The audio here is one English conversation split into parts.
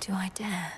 Do I dare?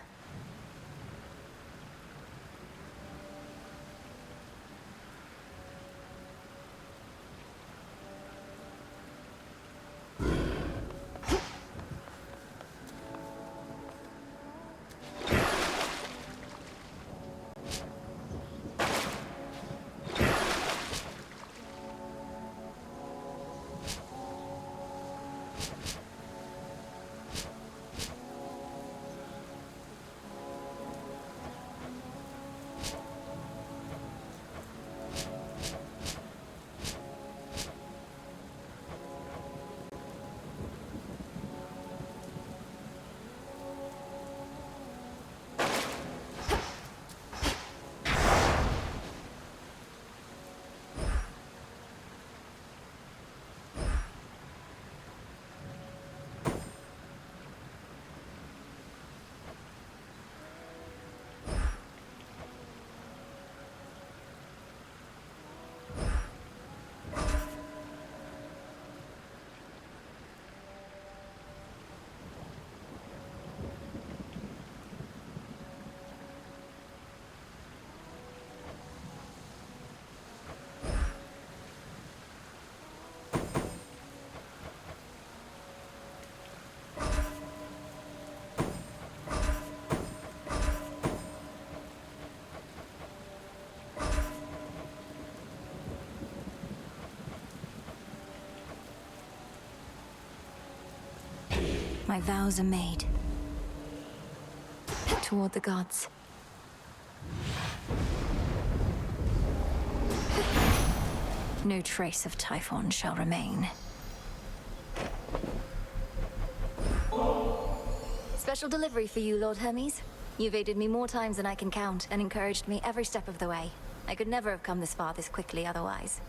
My vows are made. Toward the gods. No trace of Typhon shall remain. Special delivery for you, Lord Hermes. You've aided me more times than I can count, and encouraged me every step of the way. I could never have come this far this quickly otherwise.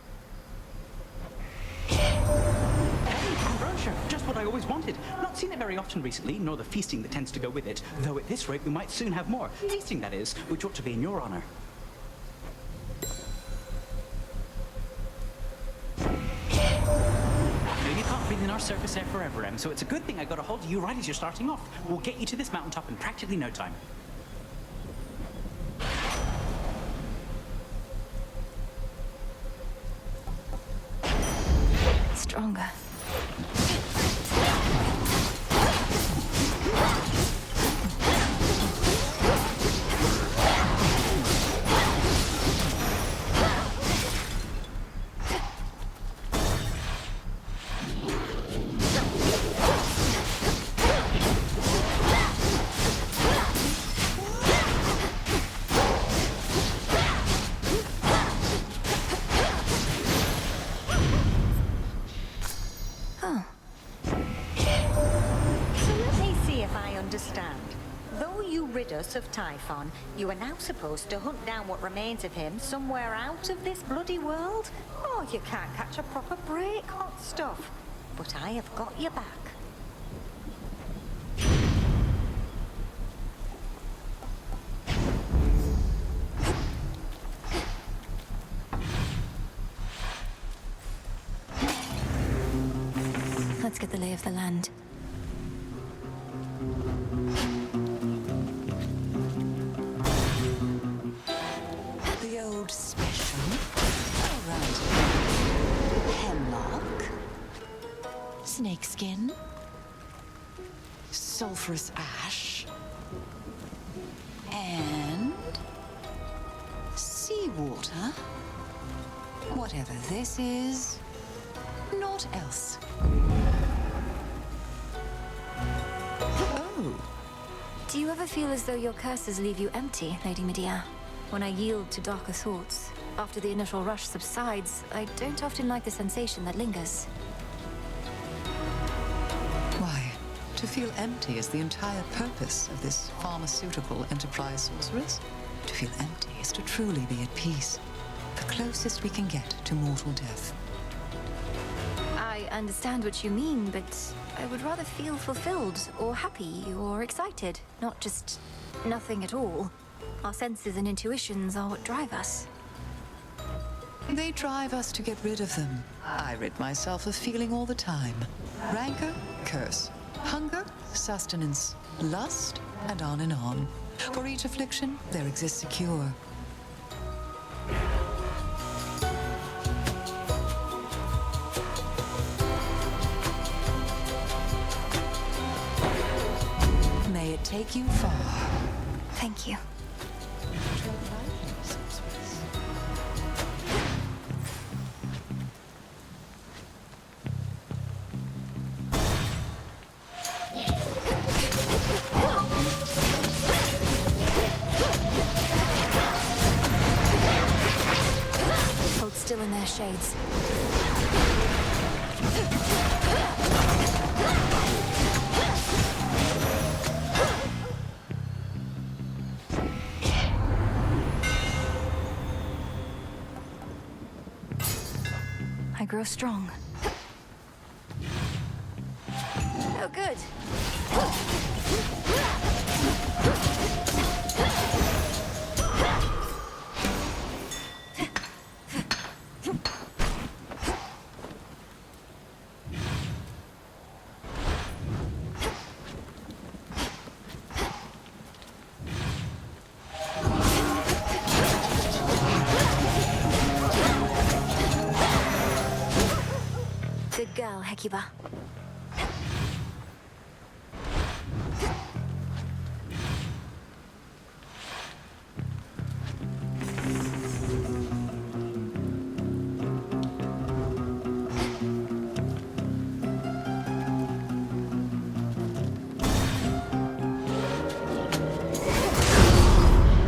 Brochure, just what I always wanted. Not seen it very often recently, nor the feasting that tends to go with it. Though at this rate we might soon have more. Tasting, that is, which ought to be in your honor. Now, you can't be in our service there forever, Em, so it's a good thing I got a hold of you right as you're starting off. We'll get you to this mountaintop in practically no time. Stronger. Of Typhon, you are now supposed to hunt down what remains of him somewhere out of this bloody world. Oh, you can't catch a proper break, hot stuff. But I have got your back. Let's get the lay of the land. Snakeskin, sulfurous ash, and seawater. Whatever this is, naught else. Oh. Do you ever feel as though your curses leave you empty, Lady Medea? When I yield to darker thoughts, after the initial rush subsides, I don't often like the sensation that lingers. Why, to feel empty is the entire purpose of this pharmaceutical enterprise, sorceress. To feel empty is to truly be at peace, the closest we can get to mortal death. I understand what you mean, but I would rather feel fulfilled, or happy, or excited, not just nothing at all. Our senses and intuitions are what drive us. They drive us to get rid of them. I rid myself of feeling all the time. Rancor, curse. Hunger, sustenance. Lust, and on and on. For each affliction, there exists a cure. May it take you far. Thank you. Hold still in their shades. I grow strong. Oh, good. Good girl, Hecuba.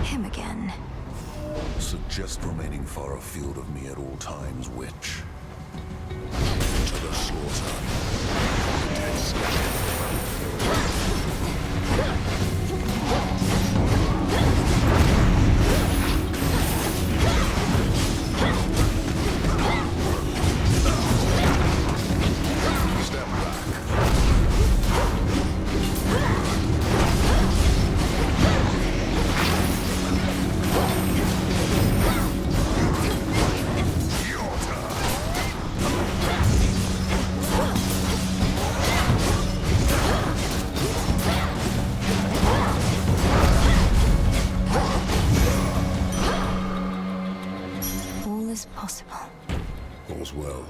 Him again. Suggest remaining far afield of me at all times, witch. To the slaughter. Dead Step back. Your turn. All is possible. All's well.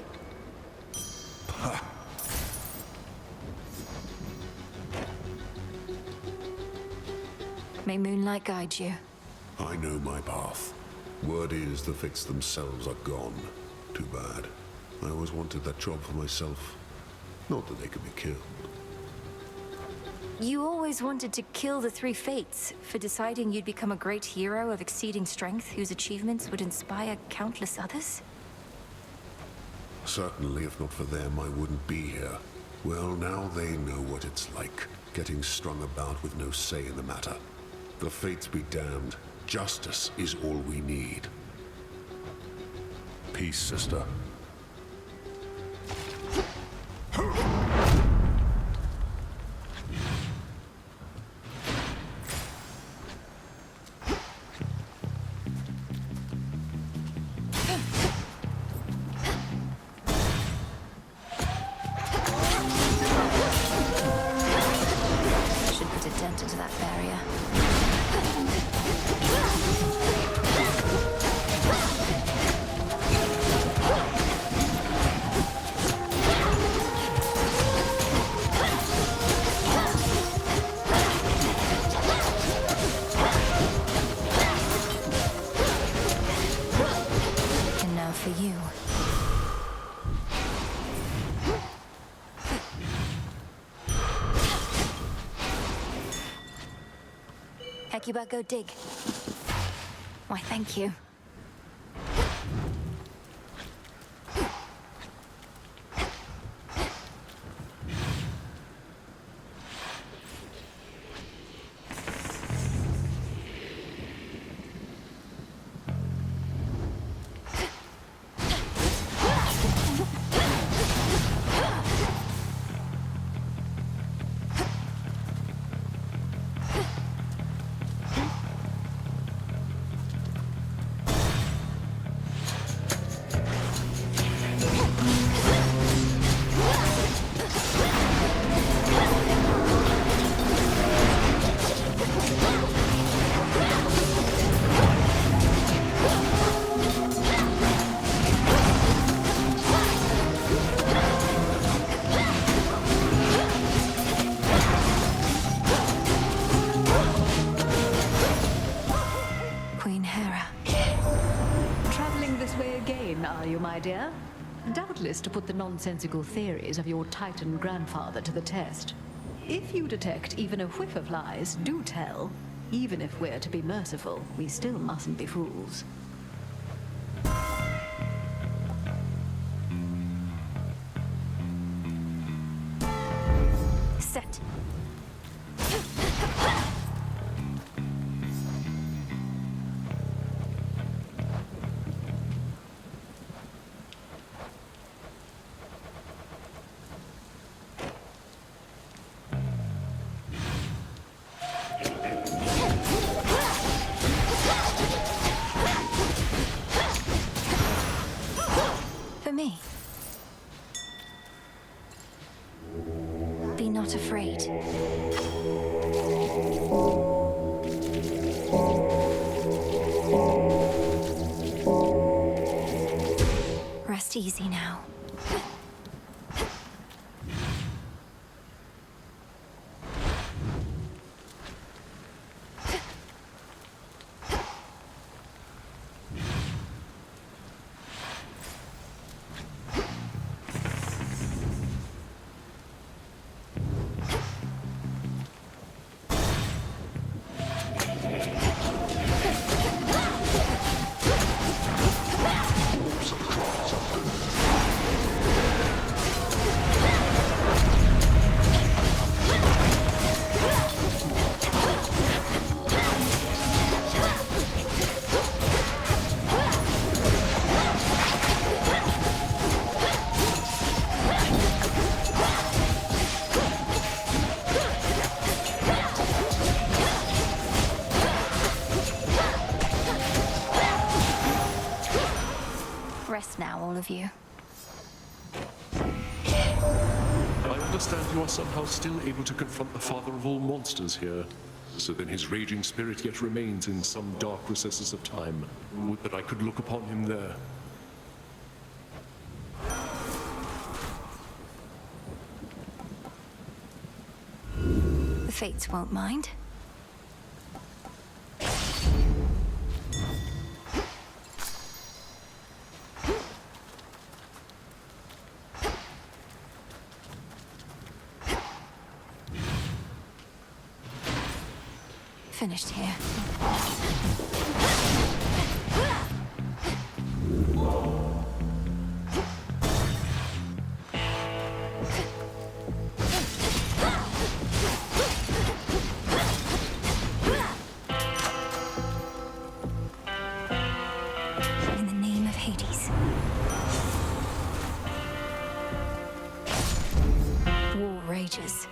May moonlight guide you. I know my path. Word is the Fates themselves are gone. Too bad. I always wanted that job for myself. Not that they could be killed. You always wanted to kill the three Fates for deciding you'd become a great hero of exceeding strength whose achievements would inspire countless others? Certainly, if not for them, I wouldn't be here. Well, now they know what it's like, getting strung about with no say in the matter. The Fates be damned. Justice is all we need. Peace, sister. Should put a dent into that barrier. And now for you. Hecuba, go dig. Why, thank you. my dear. Doubtless to put the nonsensical theories of your Titan grandfather to the test. If you detect even a whiff of lies, do tell. Even if we're to be merciful, we still mustn't be fools. Set. For me. Be not afraid. Rest easy now. Rest now, all of you. I understand you are somehow still able to confront the father of all monsters here. So then his raging spirit yet remains in some dark recesses of time. Would that I could look upon him there. The Fates won't mind. Finished here. In the name of Hades. War rages.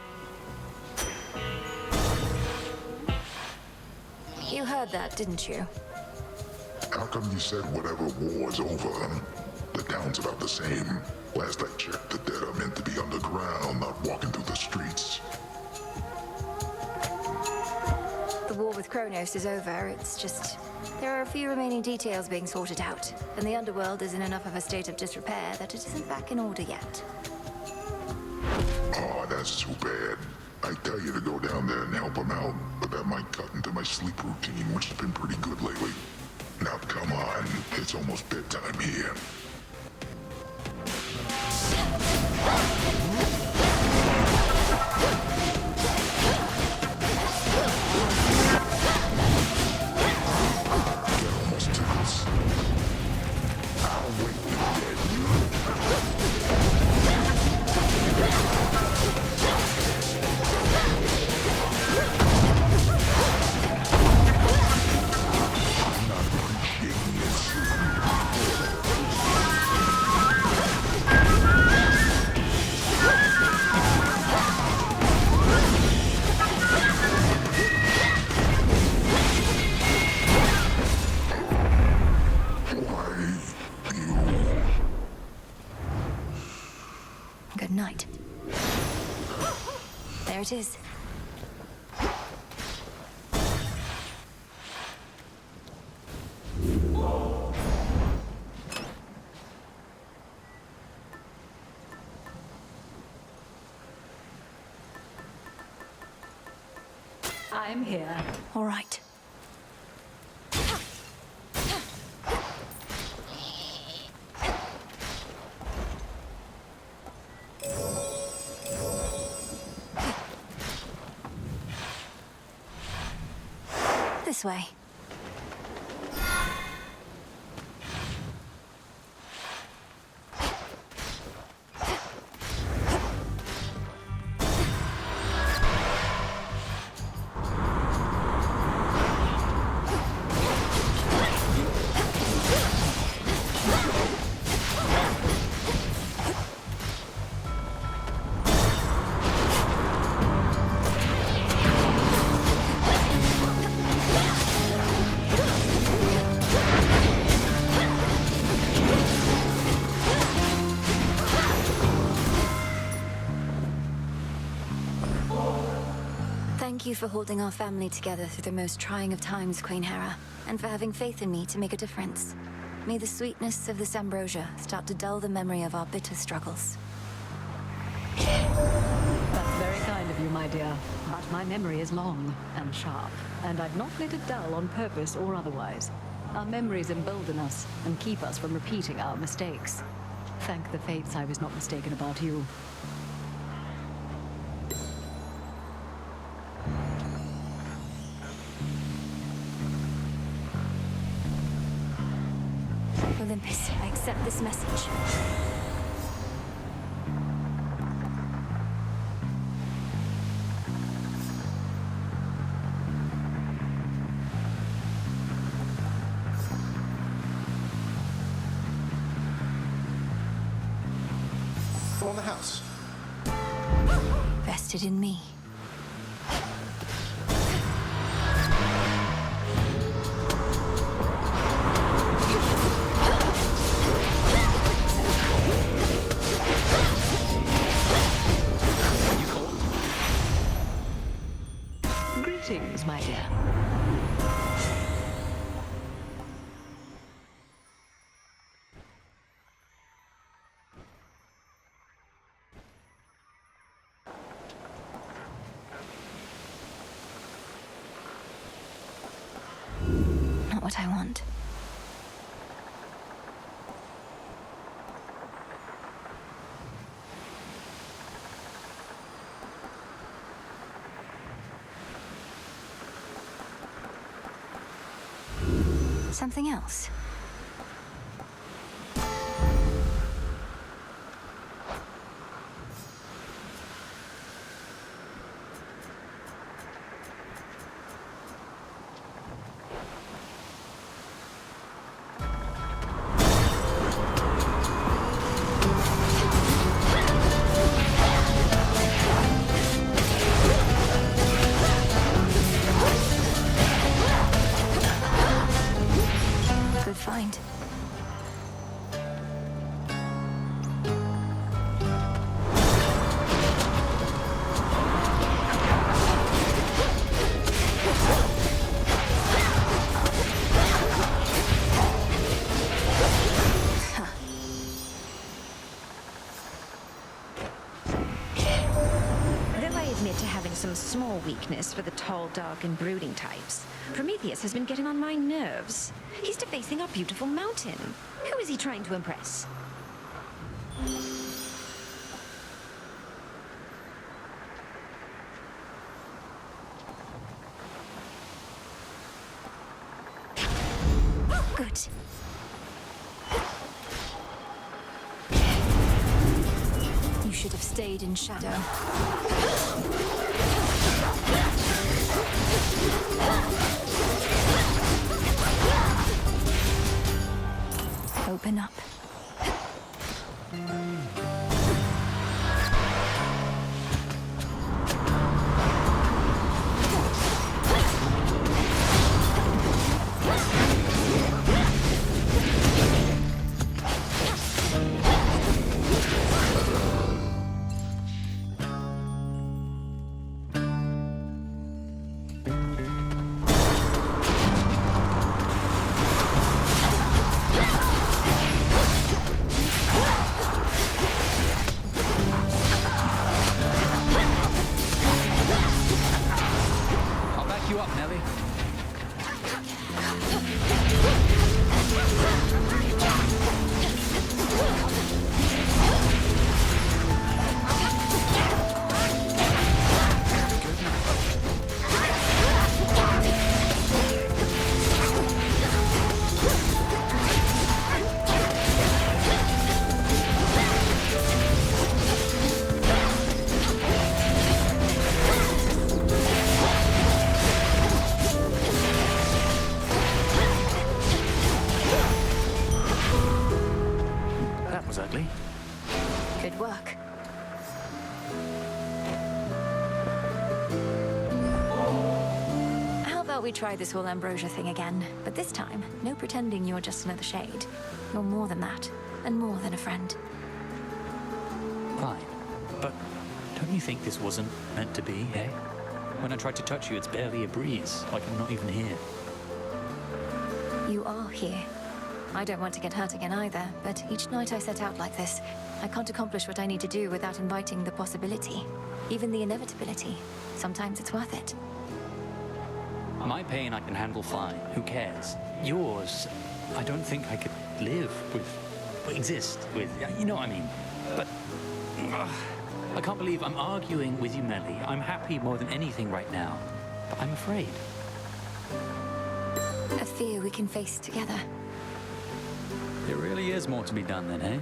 You heard that, didn't you? How come you said whatever war's over? The town's about the same. Last I checked, the dead are meant to be underground, not walking through the streets. The war with Kronos is over. It's just there are a few remaining details being sorted out, and the underworld is in enough of a state of disrepair that it isn't back in order yet. Oh, that's too bad. I tell you to go down there and help him out, but that might cut into my sleep routine, which has been pretty good lately. Now come on, it's almost bedtime here. That almost tickles. I'll wake you dead. Good night. There it is. I'm here. All right. this way. Thank you for holding our family together through the most trying of times, Queen Hera, and for having faith in me to make a difference. May the sweetness of this ambrosia start to dull the memory of our bitter struggles. That's very kind of you, my dear. But my memory is long and sharp, and I've not let it dull on purpose or otherwise. Our memories embolden us and keep us from repeating our mistakes. Thank the fates I was not mistaken about you. Olympus, I accept this message. On the house. Vested in me. Greetings, my dear. Not what I want. Something else. Good find. Though I admit to having some small weakness for the tall, dark, and brooding types, Prometheus has been getting on my nerves. He's defacing our beautiful mountain. Who is he trying to impress? Good. You should have stayed in shadow. Open up. thought we'd try this whole ambrosia thing again, but this time, no pretending you're just another shade. You're more than that, and more than a friend. Fine. But don't you think this wasn't meant to be, eh? When I tried to touch you, it's barely a breeze, like I'm not even here. You are here. I don't want to get hurt again either, but each night I set out like this, I can't accomplish what I need to do without inviting the possibility, even the inevitability. Sometimes it's worth it. My pain I can handle fine, who cares? Yours, I don't think I could live with, exist with, you know what I mean? But, I can't believe I'm arguing with you, Melly. I'm happy more than anything right now, but I'm afraid. A fear we can face together. There really is more to be done then, eh?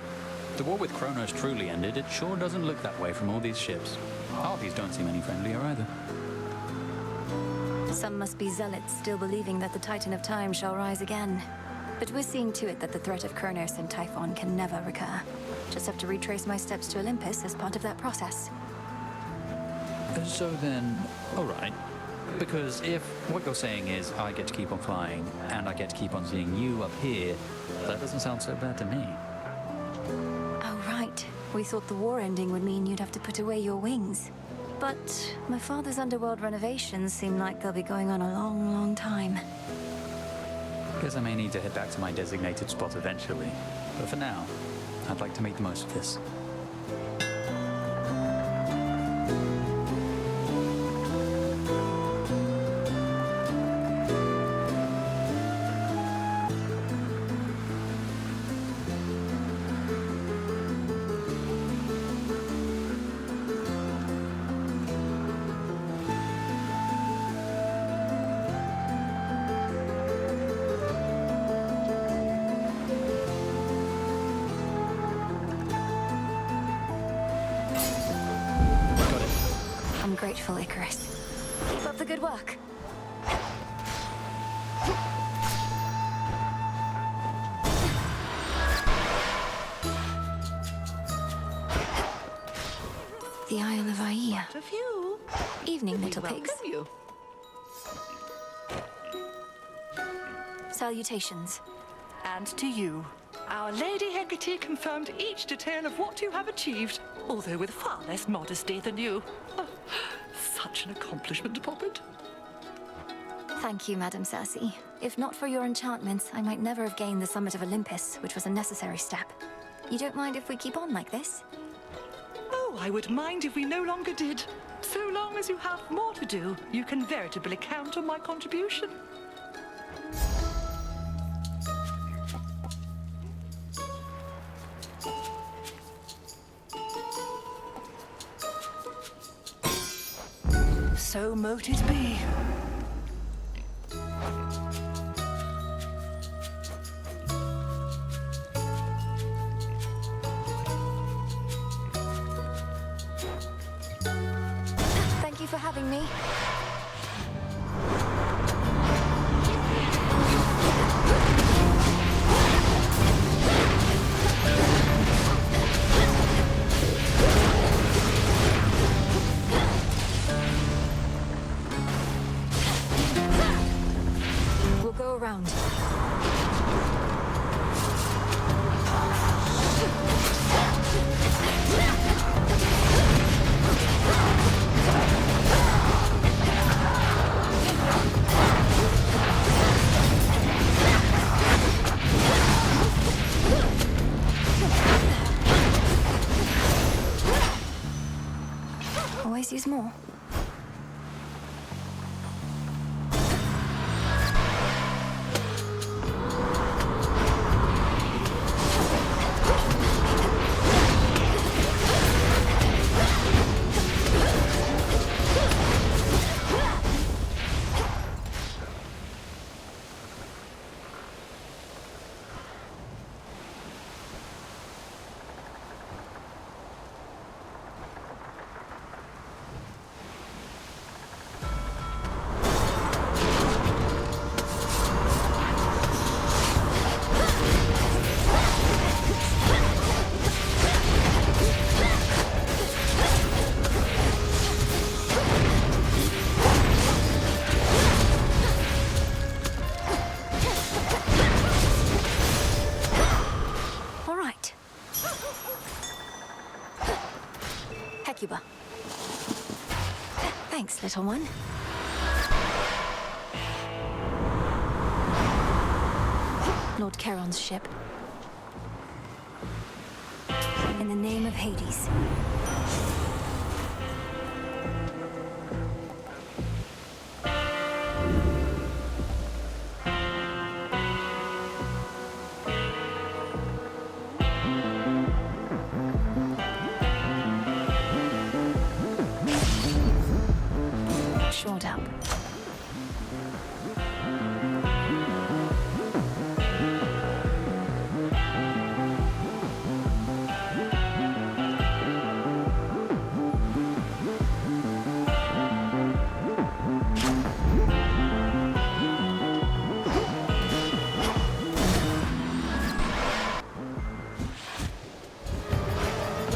The war with Kronos truly ended. It sure doesn't look that way from all these ships. Harpies don't seem any friendlier either. Some must be zealots still believing that the Titan of Time shall rise again. But we're seeing to it that the threat of Kronos and Typhon can never recur. Just have to retrace my steps to Olympus as part of that process. So then, alright. Because if what you're saying is I get to keep on flying, and I get to keep on seeing you up here, that doesn't sound so bad to me. Oh, right. We thought the war ending would mean you'd have to put away your wings. But my father's underworld renovations seem like they'll be going on a long, long time. Guess I may need to head back to my designated spot eventually. But for now, I'd like to make the most of this. I'm grateful, Icarus. Keep up the good work. The Isle of Aia. A few. Evening, little pigs. Welcome you. Salutations. And to you. Our Lady Hecate confirmed each detail of what you have achieved, although with far less modesty than you. Oh, such an accomplishment, Poppet. Thank you, Madam Circe. If not for your enchantments, I might never have gained the summit of Olympus, which was a necessary step. You don't mind if we keep on like this? Oh, I would mind if we no longer did. So long as you have more to do, you can veritably count on my contribution. So mote it be. Thank you for having me. We'll go around. Always use more. Thanks, little one. Lord Charon's ship. In the name of Hades. Shored up.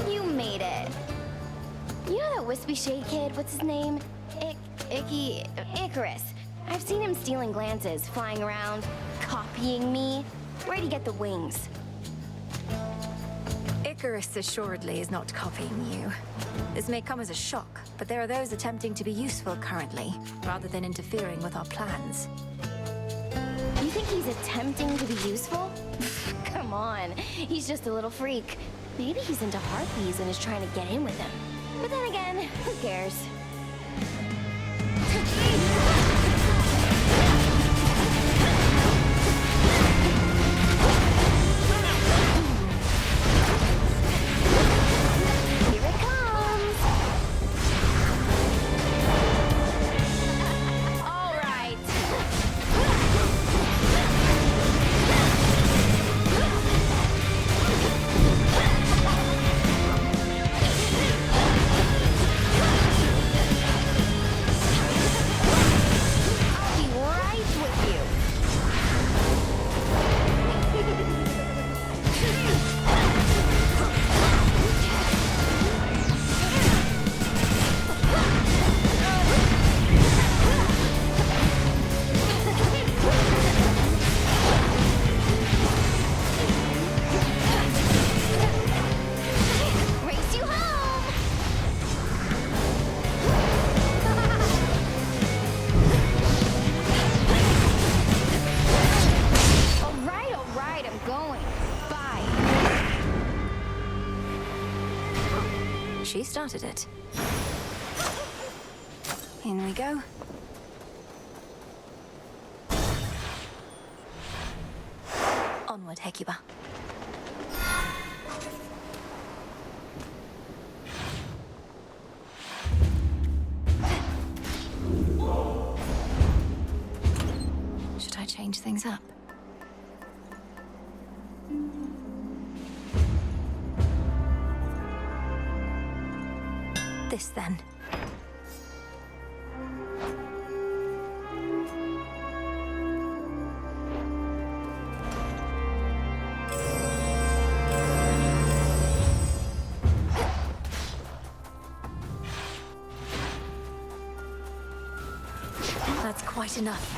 You made it. You know that wispy shade kid? What's his name? Icarus. I've seen him stealing glances, flying around, copying me. Where'd he get the wings? Icarus assuredly is not copying you. This may come as a shock, but there are those attempting to be useful currently, rather than interfering with our plans. You think he's attempting to be useful? Come on, he's just a little freak. Maybe he's into harpies and is trying to get in with them. But then again, who cares? She started it. In we go. Onward, Hecuba. Should I change things up? This then. That's quite enough.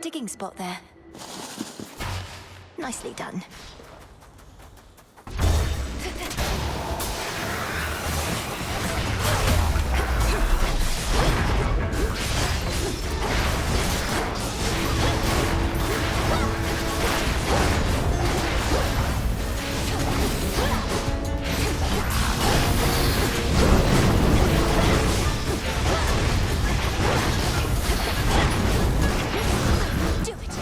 Digging spot there. Nicely done. Do it.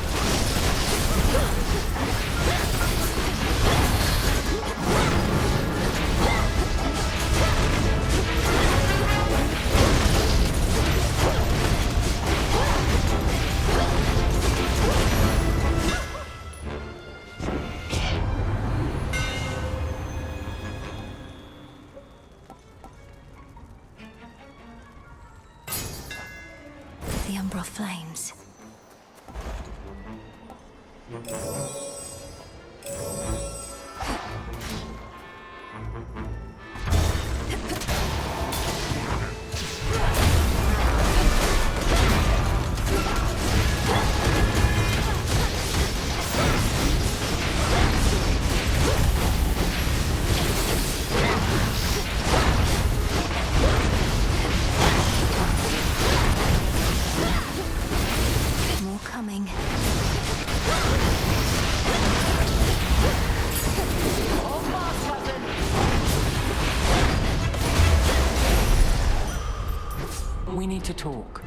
umbral flames. More coming. We need to talk.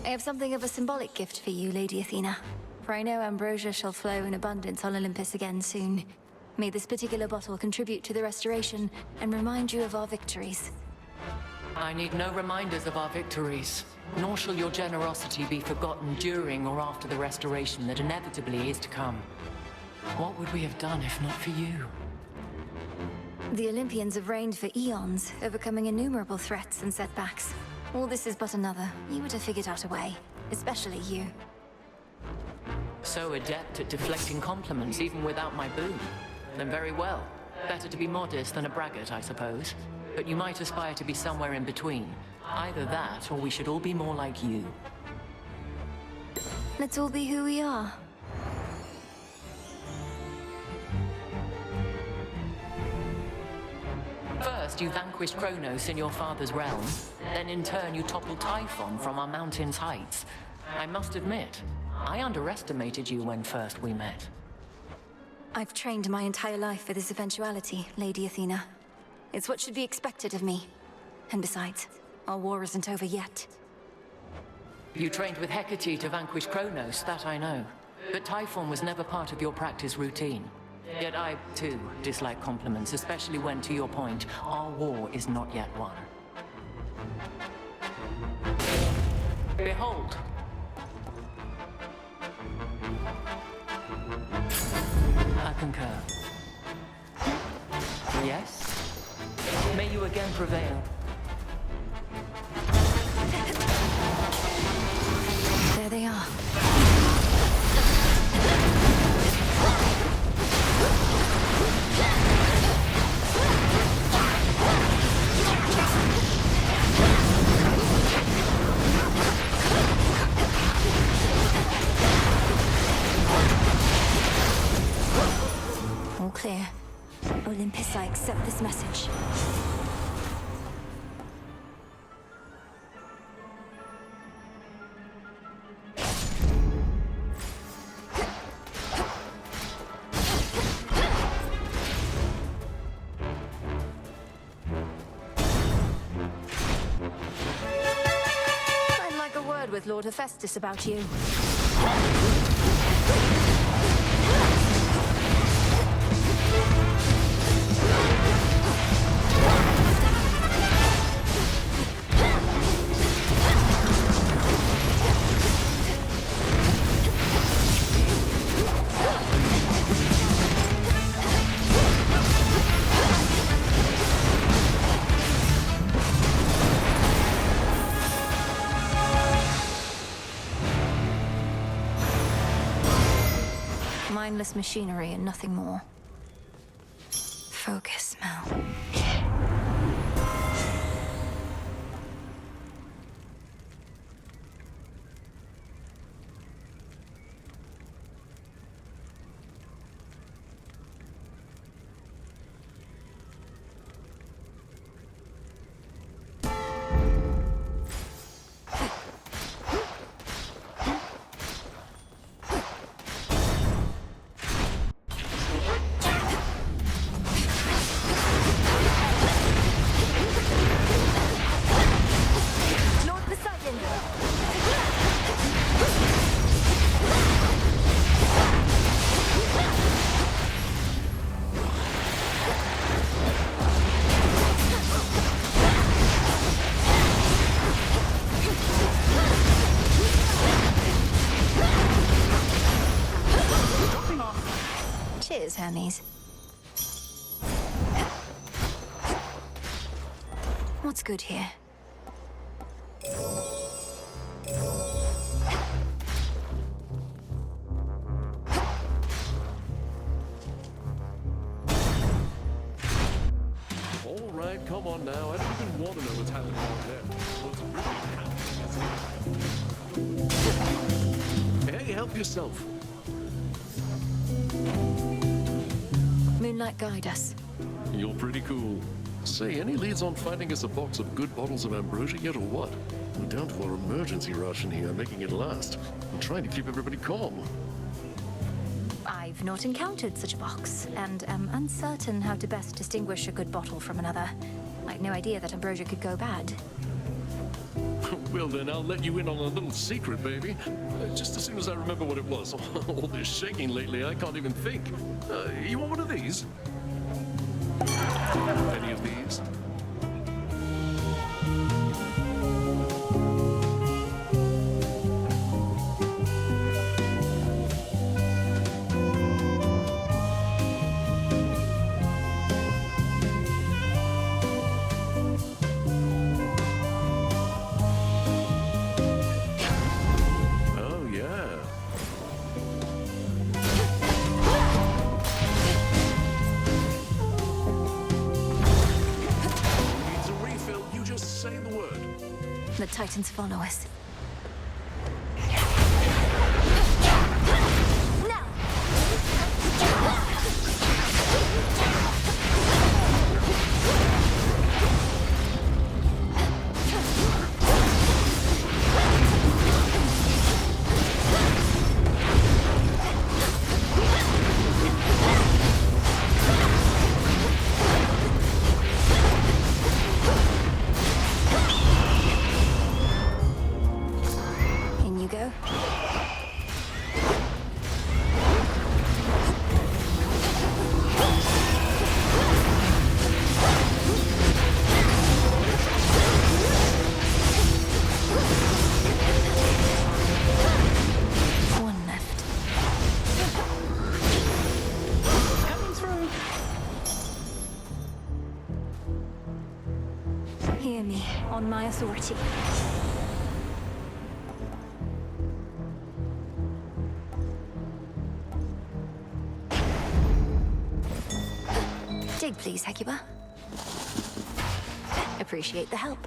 I have something of a symbolic gift for you, Lady Athena. For I know ambrosia shall flow in abundance on Olympus again soon. May this particular bottle contribute to the restoration and remind you of our victories. I need no reminders of our victories, nor shall your generosity be forgotten during or after the restoration that inevitably is to come. What would we have done if not for you? The Olympians have reigned for eons, overcoming innumerable threats and setbacks. All this is but another. You would have figured out a way, especially you. So adept at deflecting compliments even without my boon. Then very well. Better to be modest than a braggart, I suppose. But you might aspire to be somewhere in between. Either that, or we should all be more like you. Let's all be who we are. First, you vanquished Kronos in your father's realm. Then in turn, you toppled Typhon from our mountain's heights. I must admit, I underestimated you when first we met. I've trained my entire life for this eventuality, Lady Athena. It's what should be expected of me. And besides, our war isn't over yet. You trained with Hecate to vanquish Kronos, that I know. But Typhon was never part of your practice routine. Yet I, too, dislike compliments, especially when, to your point, our war is not yet won. Behold! I concur. Yes? May you again prevail. There they are. All clear. Olympus, I accept this message. I'd like a word with Lord Hephaestus about you. Mindless machinery and nothing more. Focus, Mel. Cheers, Hermes. good here. All right, come on now. I don't even want to know what's happening out there. Hey, help yourself. Moonlight, guide us. You're pretty cool. Say, any leads on finding us a box of good bottles of ambrosia yet or what? We're down to our emergency ration here, making it last. I'm trying to keep everybody calm. I've not encountered such a box, and am uncertain how to best distinguish a good bottle from another. I had no idea that ambrosia could go bad. Well then, I'll let you in on a little secret, baby. Just as soon as I remember what it was. All this shaking lately, I can't even think. You want one of these? Any of these? The Titans follow us. Hear me, on my authority. Dig, please, Hecuba. Appreciate the help.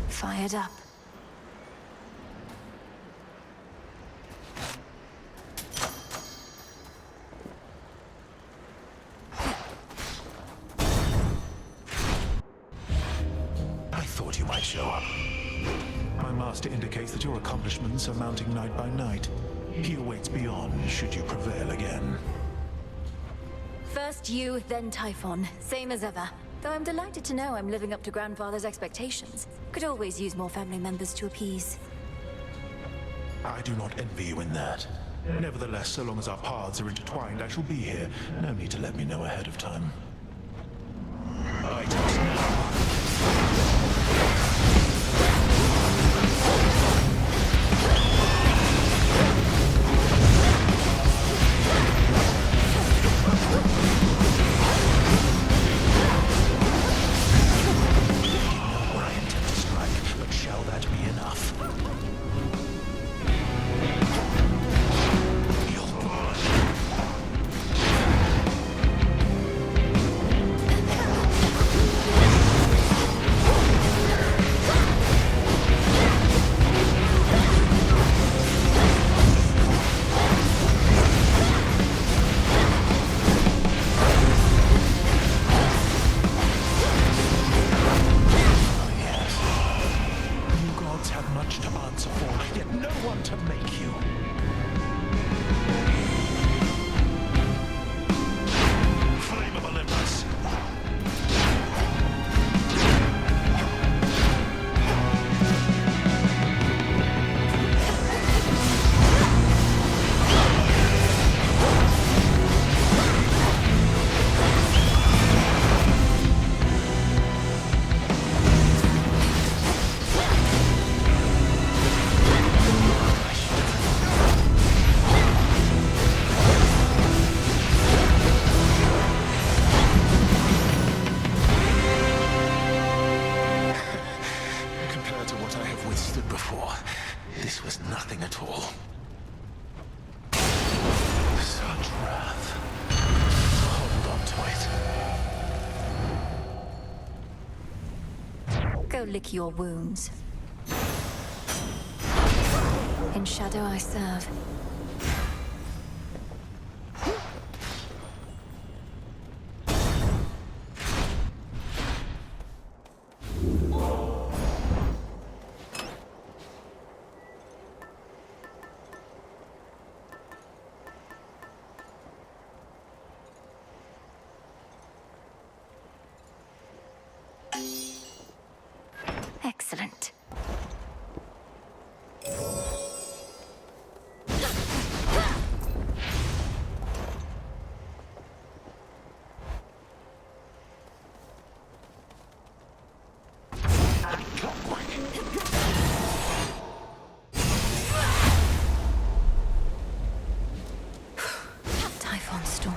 Fired up. I thought you might show up. My master indicates that your accomplishments are mounting night by night. He awaits beyond, should you prevail again. First you, then Typhon. Same as ever. Though I'm delighted to know I'm living up to Grandfather's expectations. Could always use more family members to appease. I do not envy you in that. Nevertheless, so long as our paths are intertwined, I shall be here. No need to let me know ahead of time. Items now. Go lick your wounds. In shadow I serve. Excellent. Typhon storm.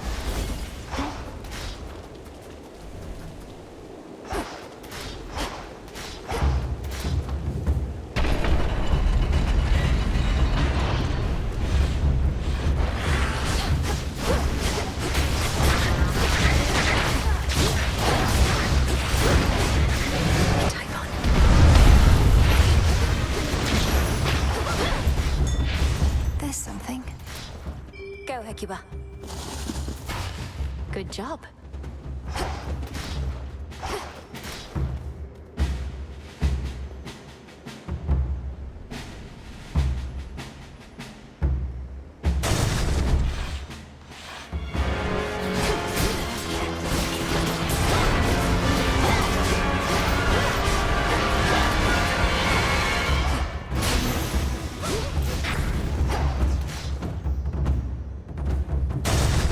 There's something. Go, Hecuba. Good job.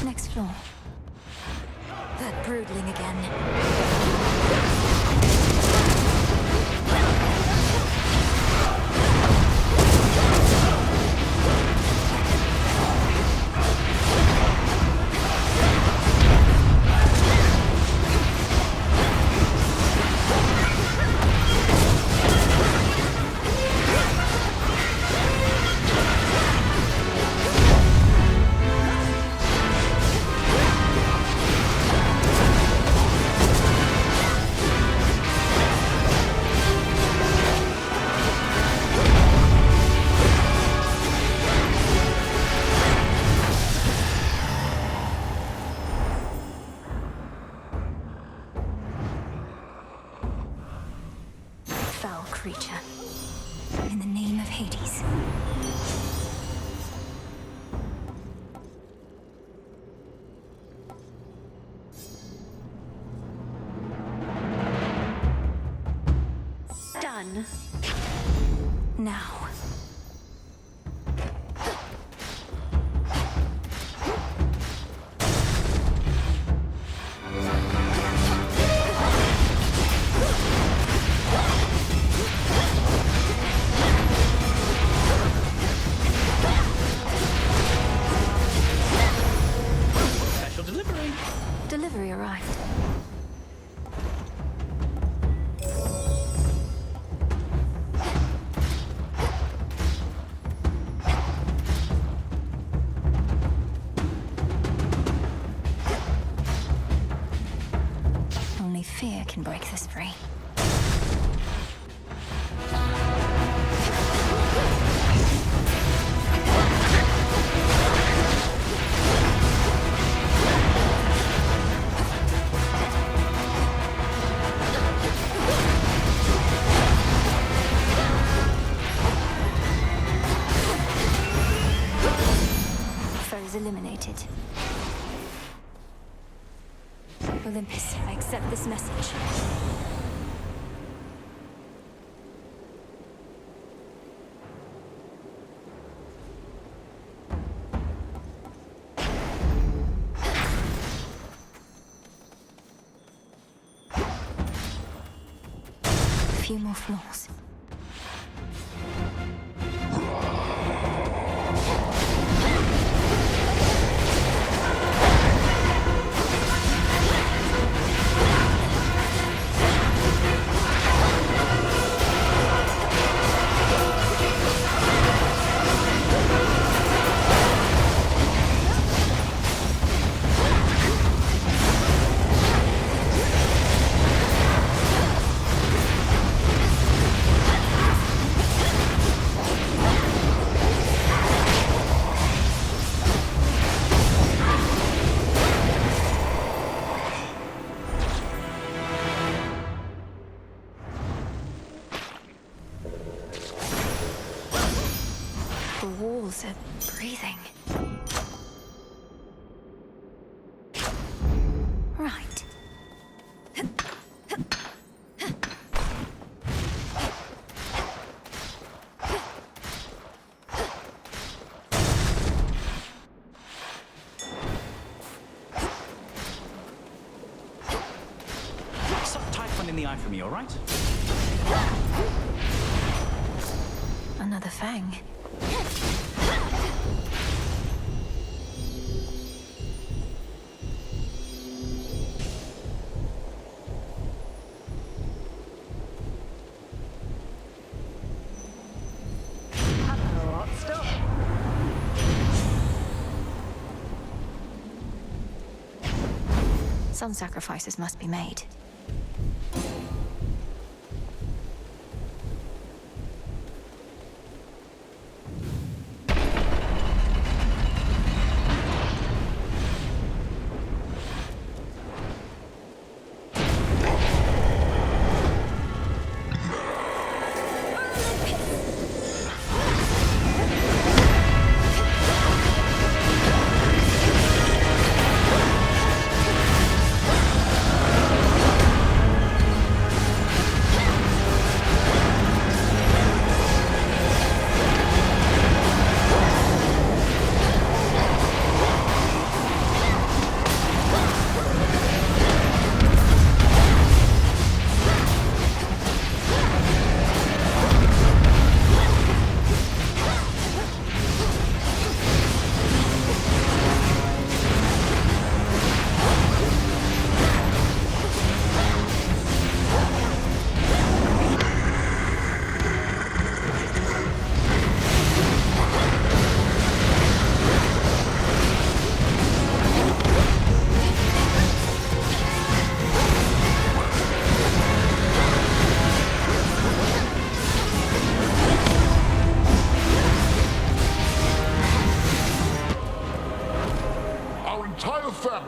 Next floor. That broodling again. Foul creature. In the name of Hades. Done. Now. Special delivery. Delivery arrived. Only fear can break this free. Foes eliminated. Olympus, I accept this message. A few more floors. The walls are breathing. Right. Suck Typhon in the eye for me, all right? Another fang. Hot stuff. Some sacrifices must be made.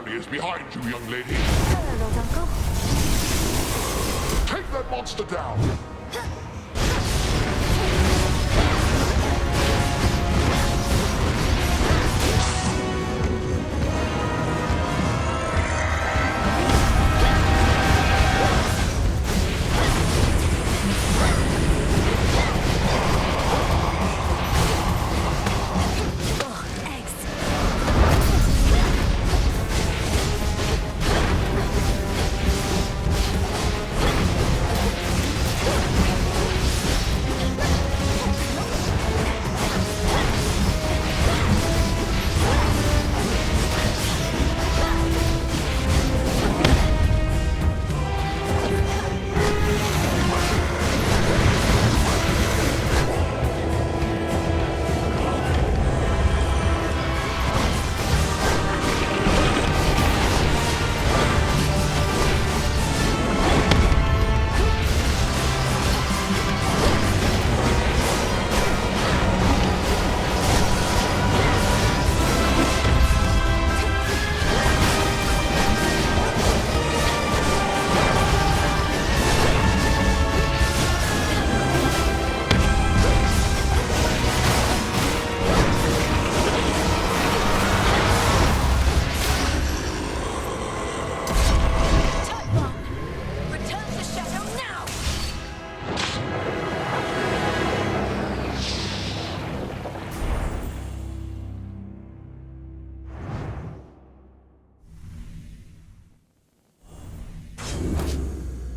Is behind you, young lady. Hello, Lord Uncle. Take that monster down.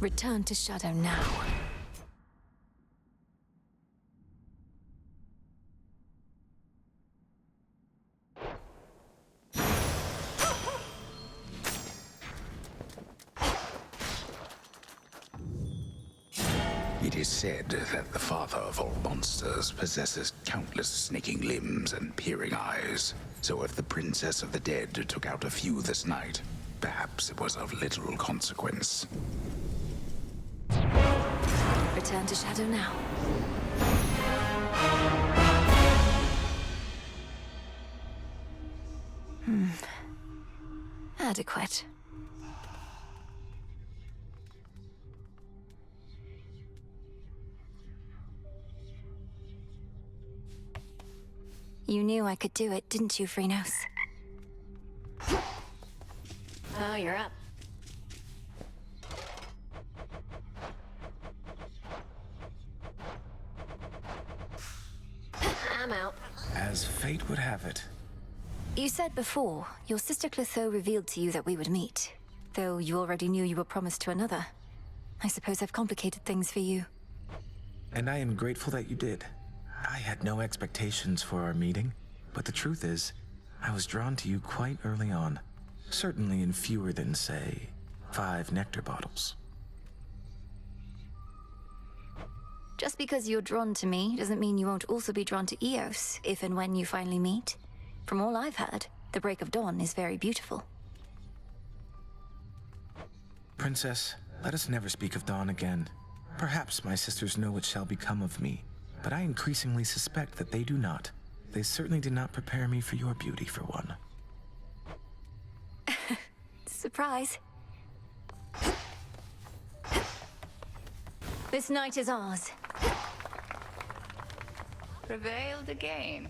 Return to shadow now. It is said that the father of all monsters possesses countless snaking limbs and peering eyes. So if the princess of the dead took out a few this night, perhaps it was of little consequence. Return to shadow now. Adequate. You knew I could do it, didn't you, Phrynos? Oh, you're up. I'm out. As fate would have it. You said before, your sister Clotho revealed to you that we would meet. Though you already knew you were promised to another. I suppose I've complicated things for you. And I am grateful that you did. I had no expectations for our meeting, but the truth is, I was drawn to you quite early on. Certainly in fewer than, say, 5 nectar bottles. Just because you're drawn to me doesn't mean you won't also be drawn to Eos, if and when you finally meet. From all I've heard, the break of dawn is very beautiful. Princess, let us never speak of dawn again. Perhaps my sisters know what shall become of me, but I increasingly suspect that they do not. They certainly did not prepare me for your beauty, for one. Surprise. This night is ours. Prevailed again.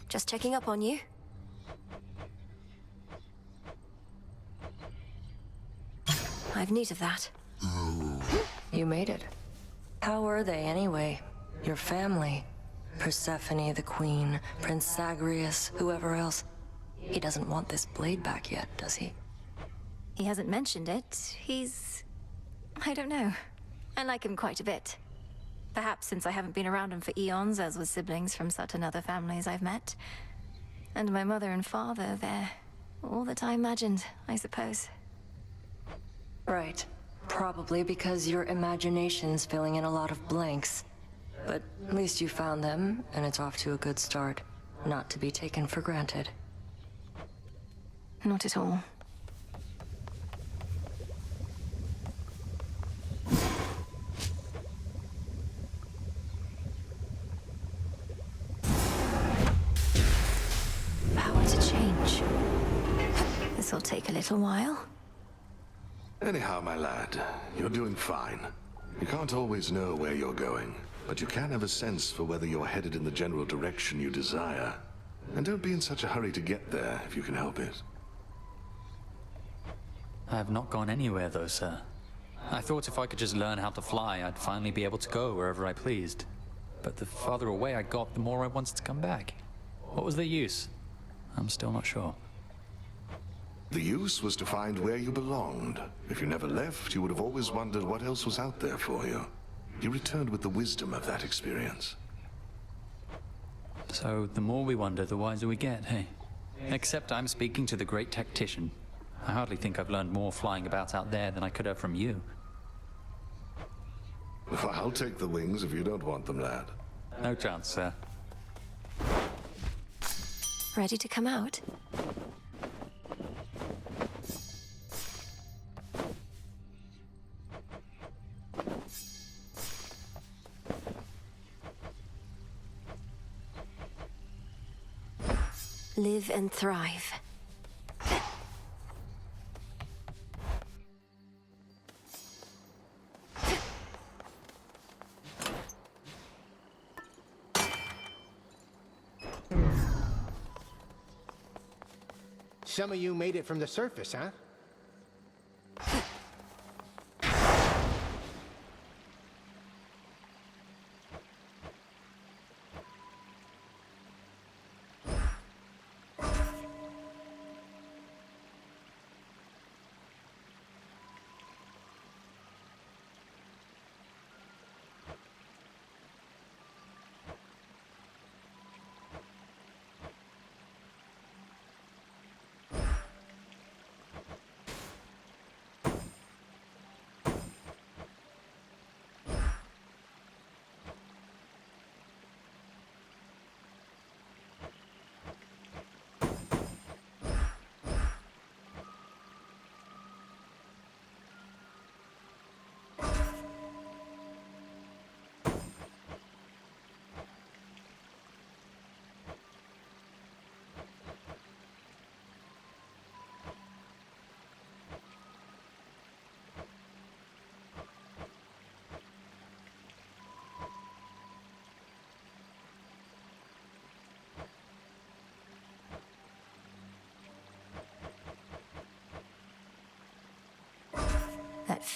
Just checking up on you. I've need of that. You made it. How were they, anyway? Your family? Persephone, the queen, Prince Zagreus, whoever else. He doesn't want this blade back yet, does he? He hasn't mentioned it. I don't know. I like him quite a bit. Perhaps since I haven't been around him for eons, as with siblings from certain other families I've met. And my mother and father, they're all that I imagined, I suppose. Right. Probably because your imagination's filling in a lot of blanks. But at least you found them, and it's off to a good start. Not to be taken for granted. Not at all. Power to change. This'll take a little while. Anyhow, my lad, you're doing fine. You can't always know where you're going, but you can have a sense for whether you're headed in the general direction you desire. And don't be in such a hurry to get there, if you can help it. I have not gone anywhere, though, sir. I thought if I could just learn how to fly, I'd finally be able to go wherever I pleased. But the farther away I got, the more I wanted to come back. What was the use? I'm still not sure. The use was to find where you belonged. If you never left, you would have always wondered what else was out there for you. You returned with the wisdom of that experience. So, the more we wonder, the wiser we get, hey? Except I'm speaking to the great tactician. I hardly think I've learned more flying about out there than I could have from you. Well, I'll take the wings if you don't want them, lad. No chance, sir. Ready to come out? Live and thrive. Some of you made it from the surface, huh?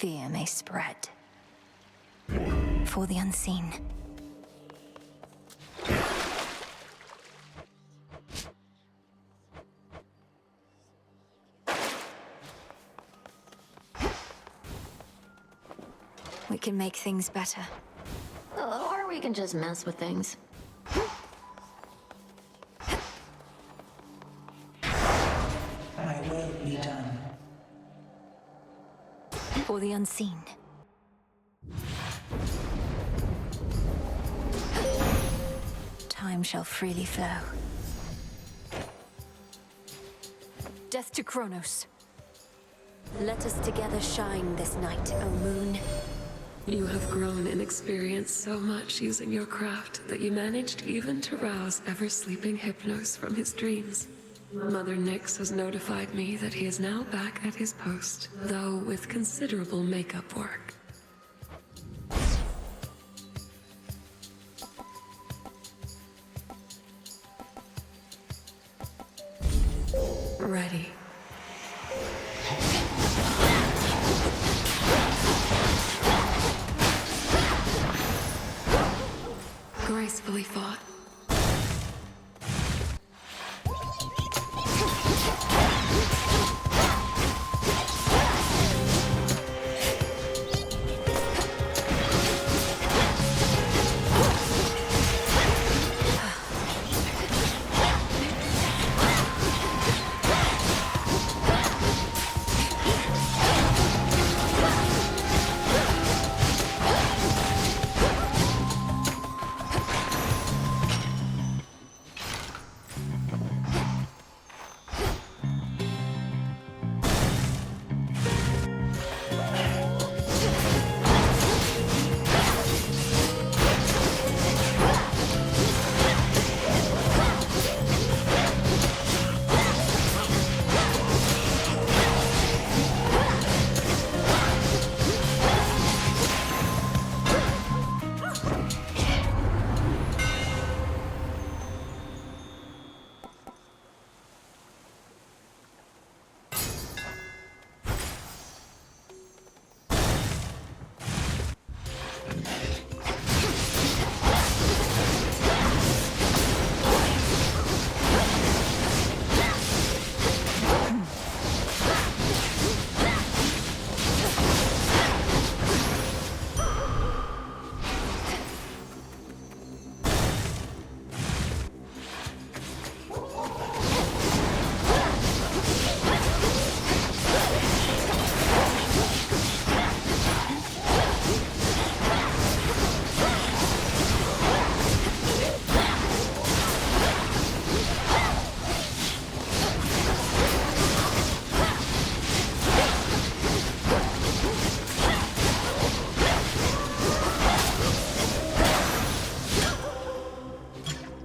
fear may spread. For the unseen. We can make things better. Or we can just mess with things. My will be done. For the unseen. Time shall freely flow. Death to Kronos. Let us together shine this night, O moon. You have grown in experience so much using your craft that you managed even to rouse ever-sleeping Hypnos from his dreams. Mother Nyx has notified me that he is now back at his post, though with considerable makeup work. Ready. Gracefully fought.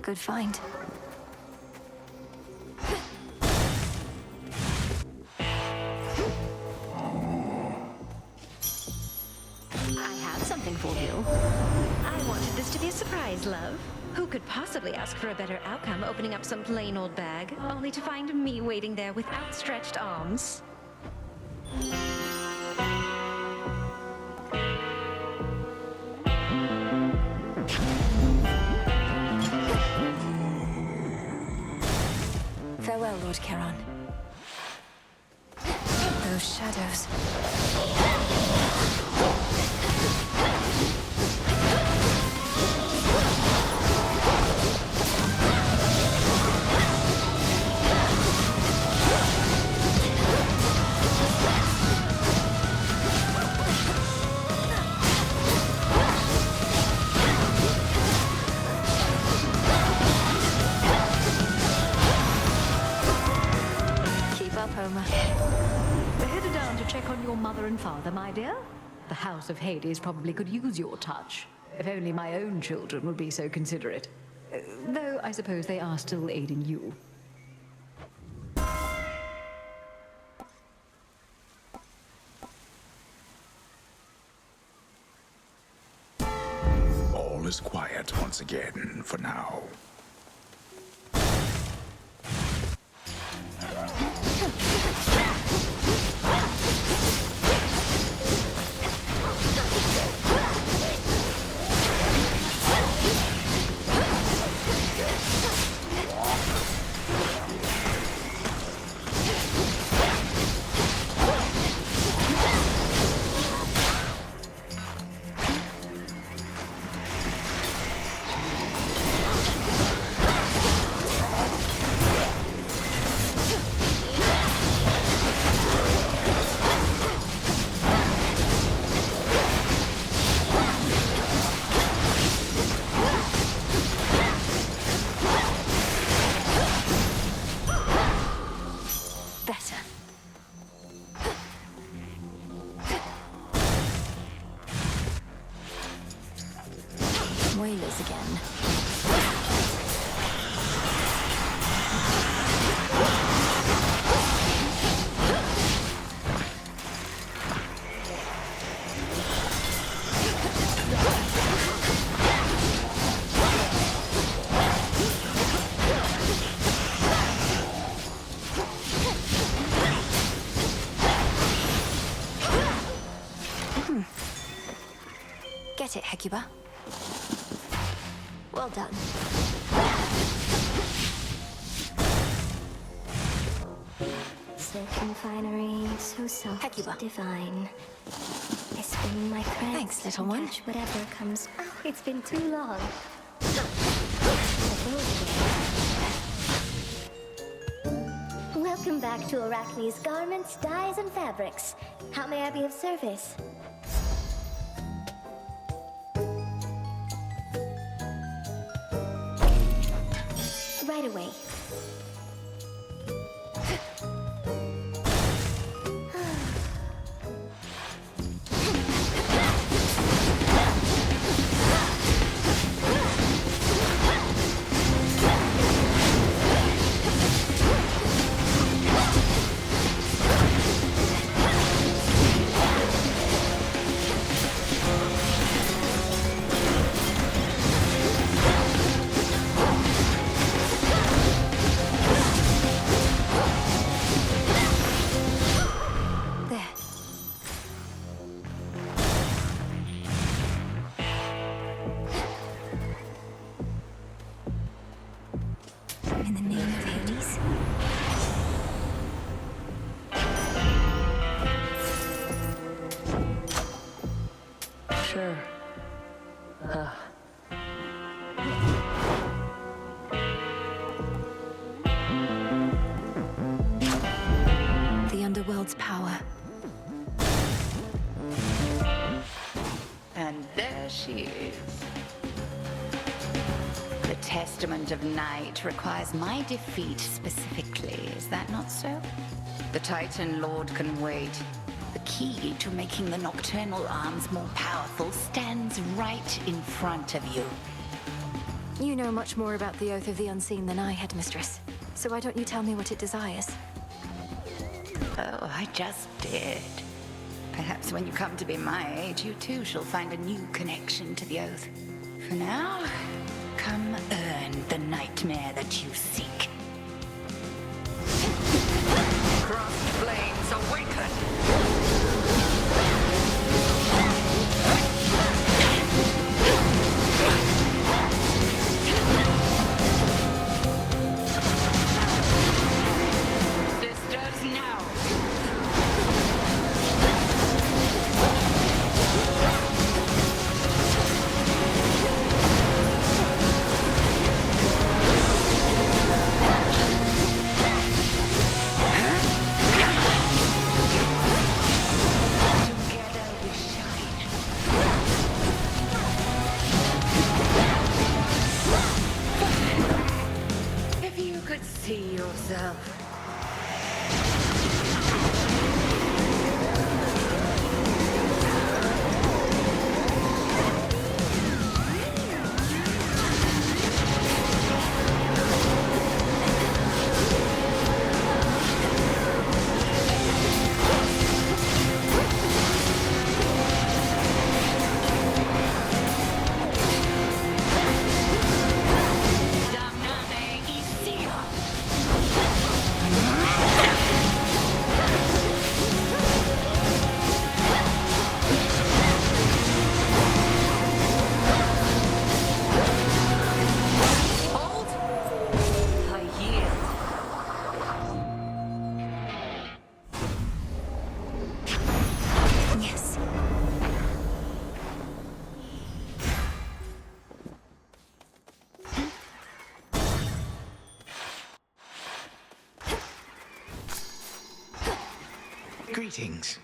Good find. I have something for you. I wanted this to be a surprise, love. Who could possibly ask for a better outcome opening up some plain old bag, only to find me waiting there with outstretched arms? Farewell, Lord Charon. Those shadows. We're headed down to check on your mother and father, my dear. The House of Hades probably could use your touch. If only my own children would be so considerate. Though I suppose they are still aiding you. All is quiet once again for now. again. Get it, Hecuba. Well done. Silken finery, so soft, Hecuba. divine. I spin my threads. Thanks, little one. Catch whatever comes. Oh, it's been too long. Welcome back to Arachne's Garments, Dyes, and Fabrics. How may I be of service? Right away. In the name of Hades. Sure. The underworld's power. And there she is. The Testament of Night requires my defeat specifically, is that not so? The Titan Lord can wait. The key to making the nocturnal arms more powerful stands right in front of you. You know much more about the Oath of the Unseen than I, Headmistress. So why don't you tell me what it desires? Oh, I just did. Perhaps when you come to be my age, you too shall find a new connection to the Oath. For now, come earn the nightmare that you seek. Crossed flames awaken! Sisters, now! If you could see yourself. Yes. Greetings.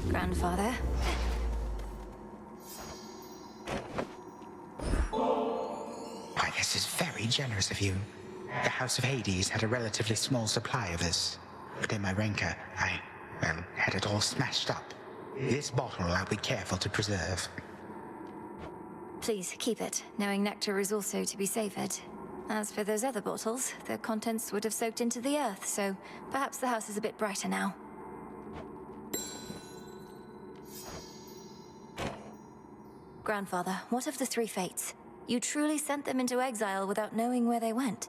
Grandfather. Why, this is very generous of you. The House of Hades had a relatively small supply of this. But in my rancor, I had it all smashed up. This bottle I'll be careful to preserve. Please, keep it, knowing nectar is also to be savored. As for those other bottles, their contents would have soaked into the earth, so perhaps the house is a bit brighter now. Grandfather, what of the three fates? You truly sent them into exile without knowing where they went.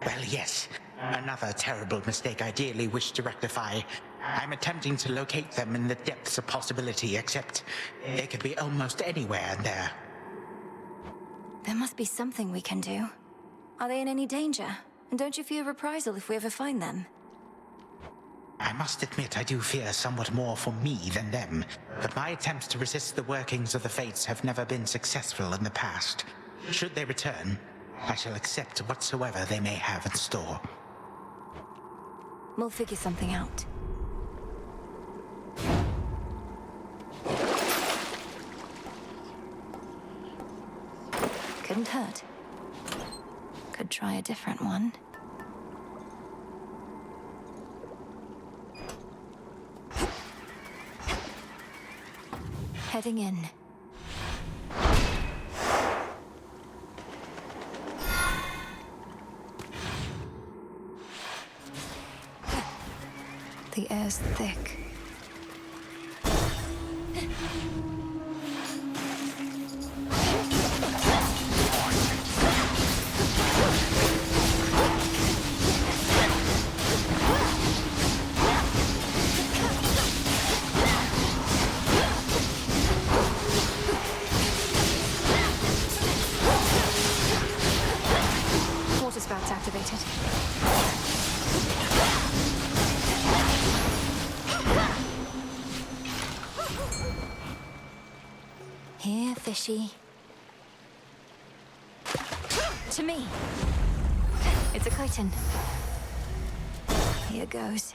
Well, yes. Another terrible mistake I dearly wish to rectify. I'm attempting to locate them in the depths of possibility, except they could be almost anywhere in there. There must be something we can do. Are they in any danger? And don't you fear reprisal if we ever find them? I must admit I do fear somewhat more for me than them, but my attempts to resist the workings of the fates have never been successful in the past. Should they return, I shall accept whatsoever they may have in store. We'll figure something out. Couldn't hurt. Could try a different one. Heading in. The air's thick. Water spouts activated. Here, fishy. To me. It's a chitin. Here goes.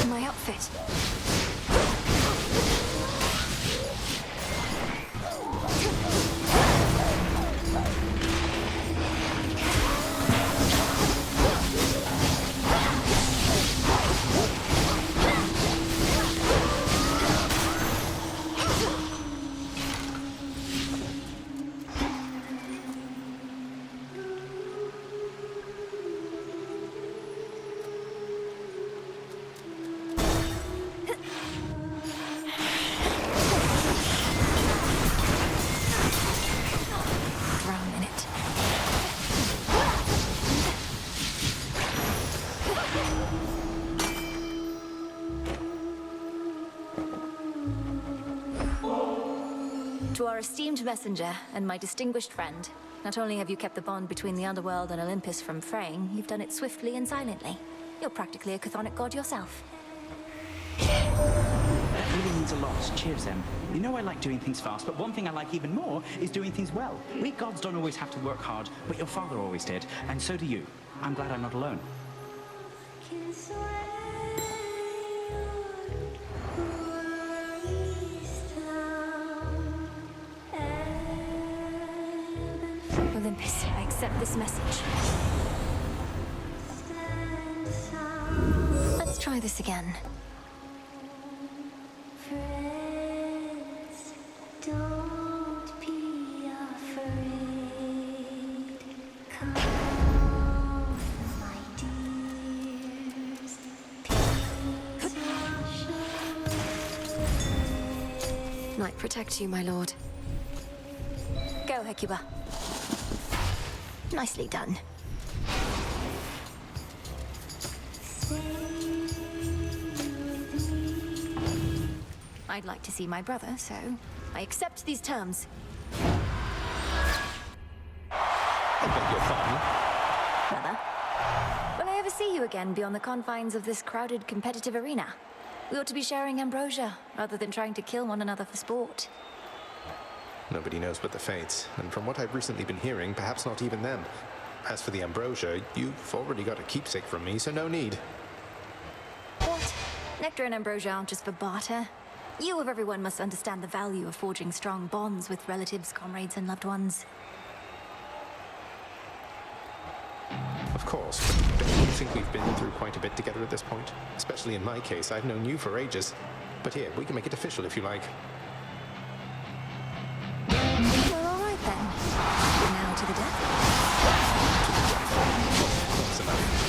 My outfit. To our esteemed messenger and my distinguished friend, not only have you kept the bond between the underworld and Olympus from fraying, you've done it swiftly and silently. You're practically a chthonic god yourself. That really means a lot. Cheers, Em. You know I like doing things fast, but one thing I like even more is doing things well. We gods don't always have to work hard, but your father always did, and so do you. I'm glad I'm not alone. Olympus, I accept this message. Let's try this again. Friends, don't be afraid. Come, my dears. Night protect you, my lord. Go, Hecuba. Nicely done. I'd like to see my brother, so I accept these terms. I beg your pardon? Brother, will I ever see you again beyond the confines of this crowded competitive arena? We ought to be sharing ambrosia, rather than trying to kill one another for sport. Nobody knows but the fates, and from what I've recently been hearing, perhaps not even them. As for the ambrosia, you've already got a keepsake from me, so no need. What? Nectar and ambrosia aren't just for barter. You of everyone must understand the value of forging strong bonds with relatives, comrades, and loved ones. Of course, but don't you think we've been through quite a bit together at this point? Especially in my case, I've known you for ages. But here, we can make it official if you like. Well, all right then. Now to the death. Close enough.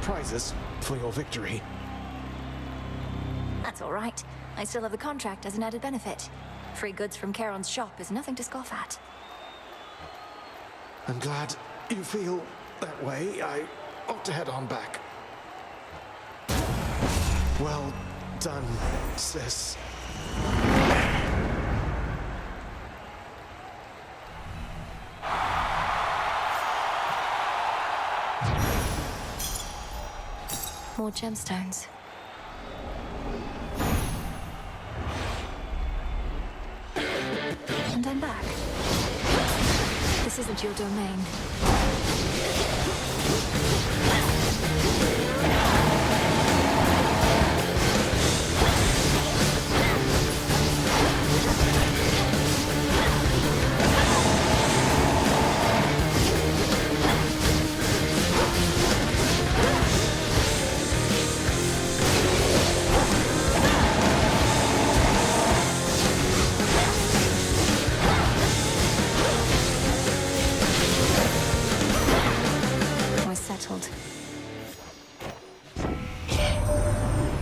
Prizes for your victory. That's all right. I still have the contract as an added benefit. Free goods from Charon's shop is nothing to scoff at. I'm glad you feel that way. I ought to head on back. Well done, sis. More gemstones. And I'm back. This isn't your domain.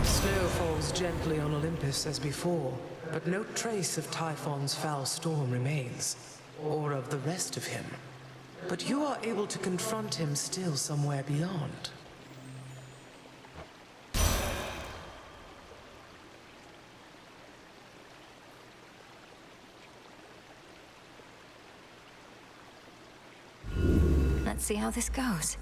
Snow falls gently on Olympus as before, but no trace of Typhon's foul storm remains, or of the rest of him. But you are able to confront him still somewhere beyond. Let's see how this goes.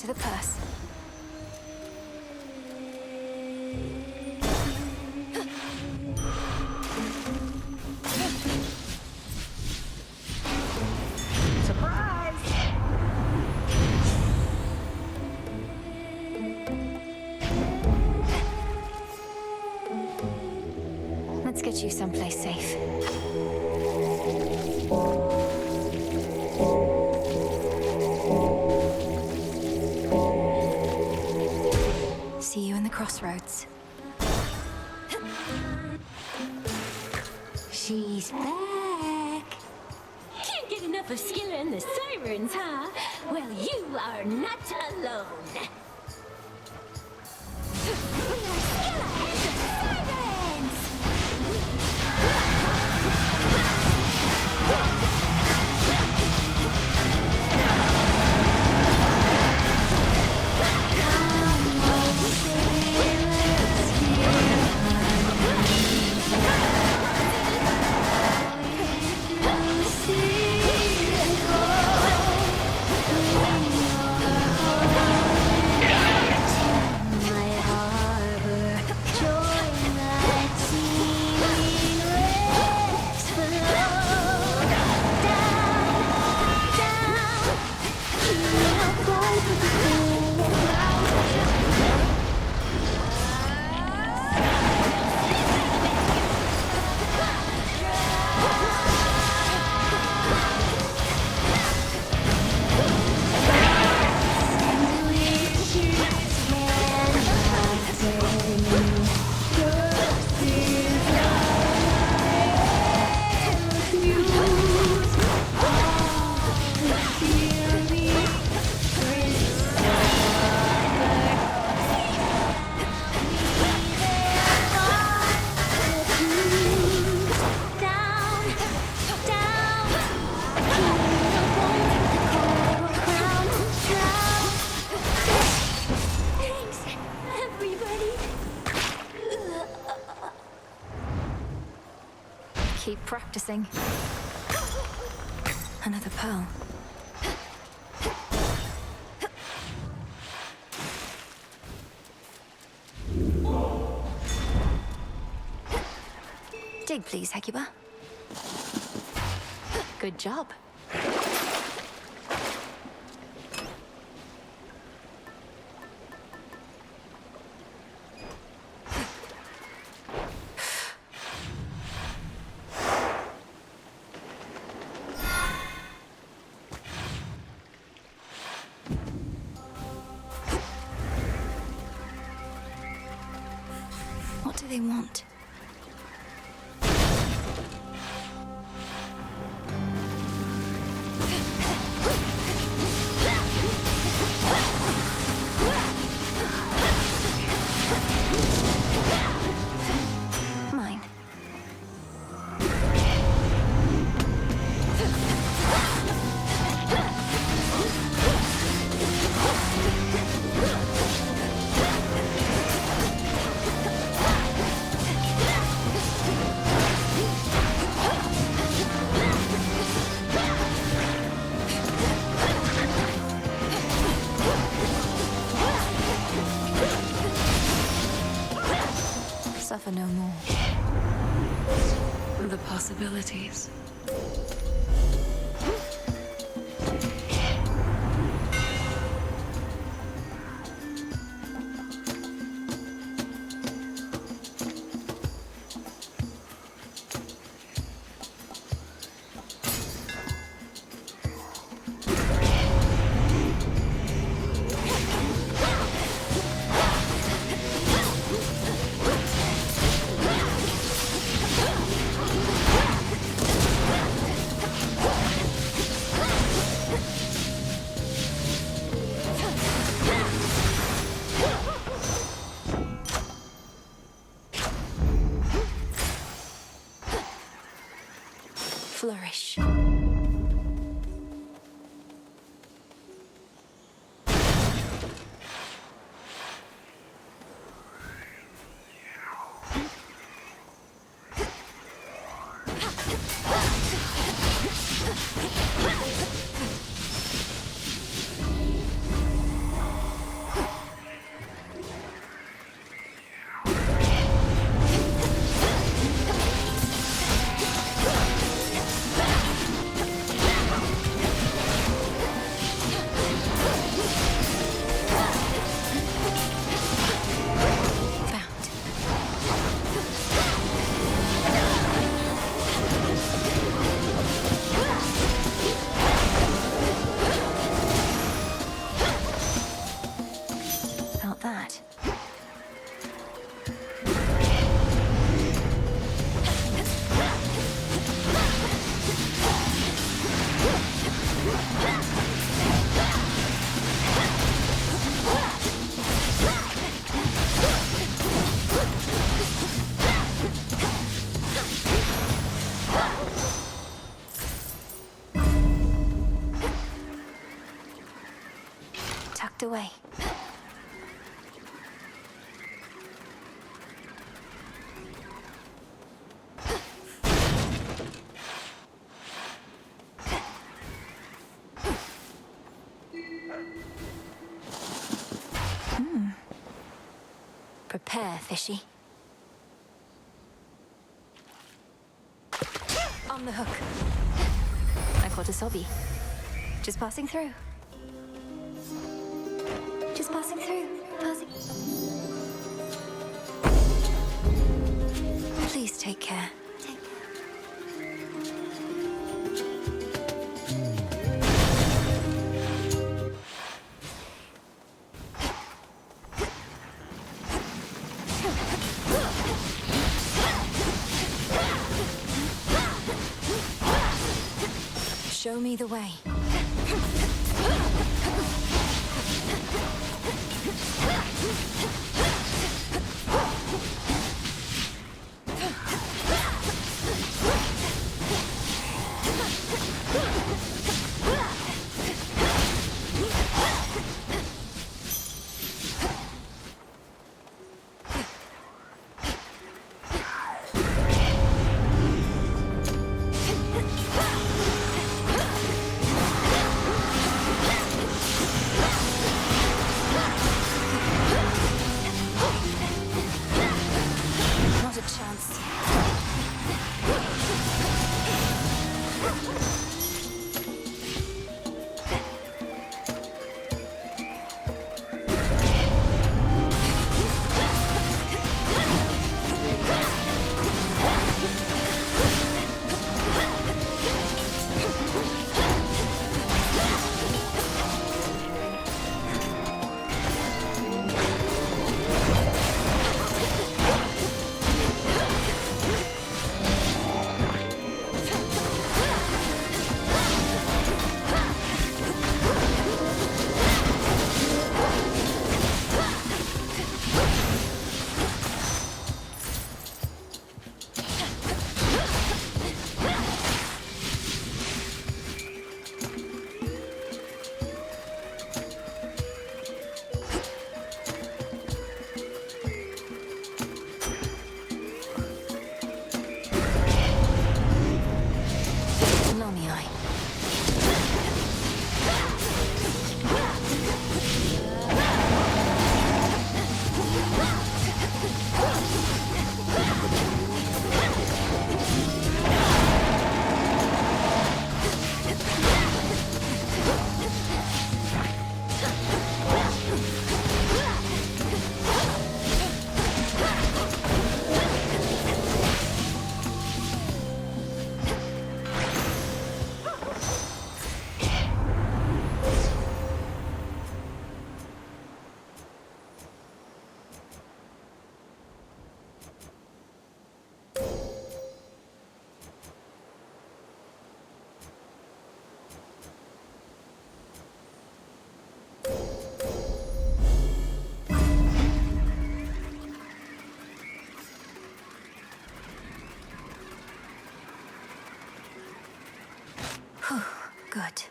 the purse. Let's get you someplace safe. See you in the crossroads. She's back. Can't get enough of Skilla and the sirens, huh? Well, you are not alone. We are Skilla and the sirens! Keep practicing. Another pearl. Dig, please, Hecuba. Good job. What do they want? Mine. Suffer no more. The possibilities. tucked away. Prepare, fishy. On the hook. I caught a sobby. Just passing through. Just passing through. Passing. Please take care. Show me the way. Good.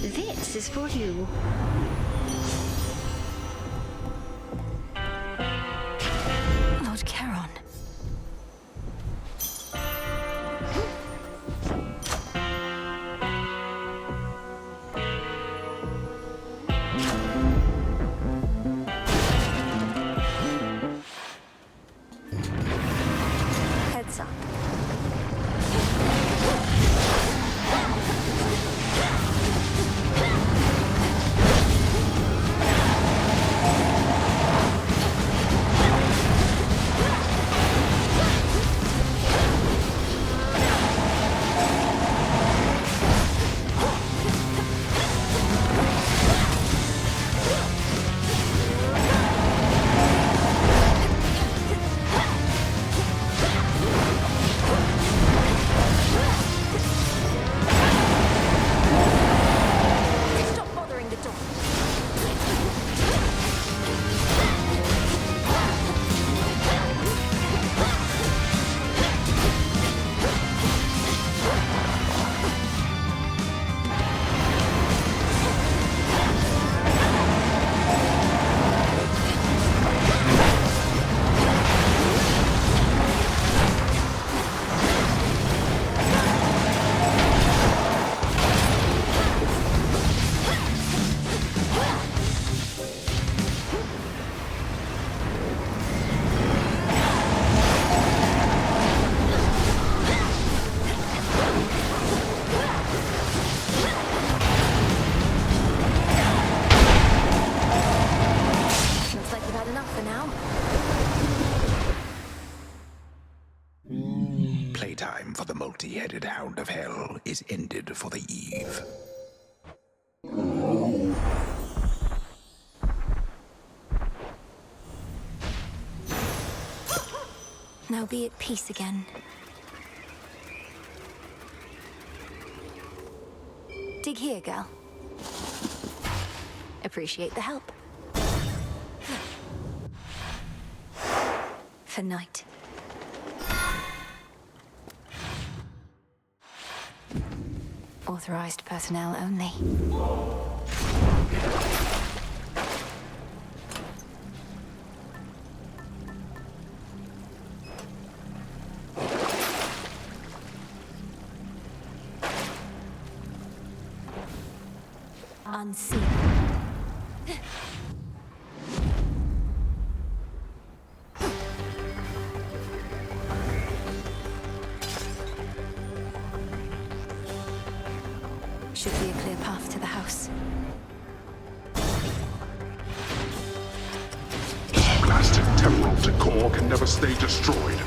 This is for you. Lord Charon. Heads up. empty-headed hound of hell is ended for the eve. Now be at peace again. Dig here, girl. Appreciate the help. For night. Authorized personnel only. Unseen. Should be a clear path to the house. Blasted temporal decor can never stay destroyed.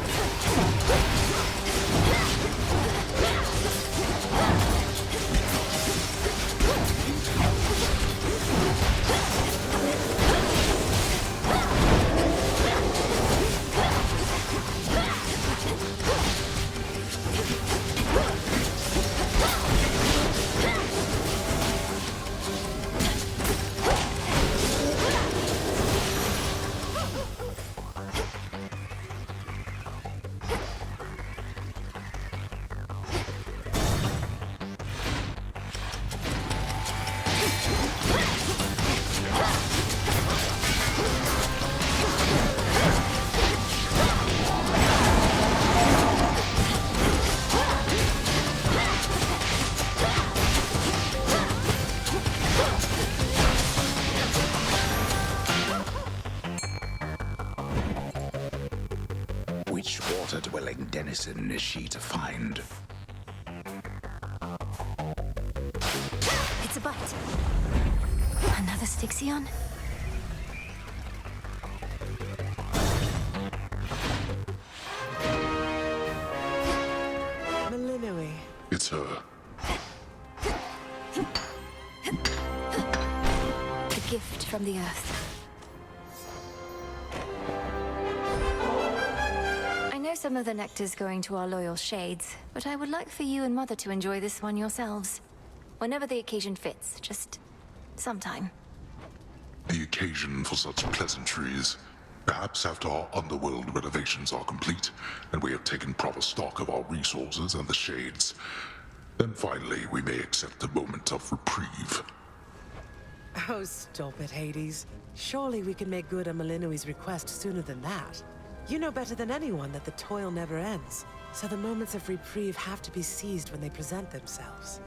Which water-dwelling denizen is she to find? It's a bite. Another Styxion? Malinui. It's her. A gift from the earth. I know some of the nectar's going to our loyal shades, but I would like for you and Mother to enjoy this one yourselves. Whenever the occasion fits, just sometime. The occasion for such pleasantries. Perhaps after our underworld renovations are complete, and we have taken proper stock of our resources and the shades, then finally we may accept a moment of reprieve. Oh, stop it, Hades. Surely we can make good on Malinui's request sooner than that. You know better than anyone that the toil never ends, so the moments of reprieve have to be seized when they present themselves.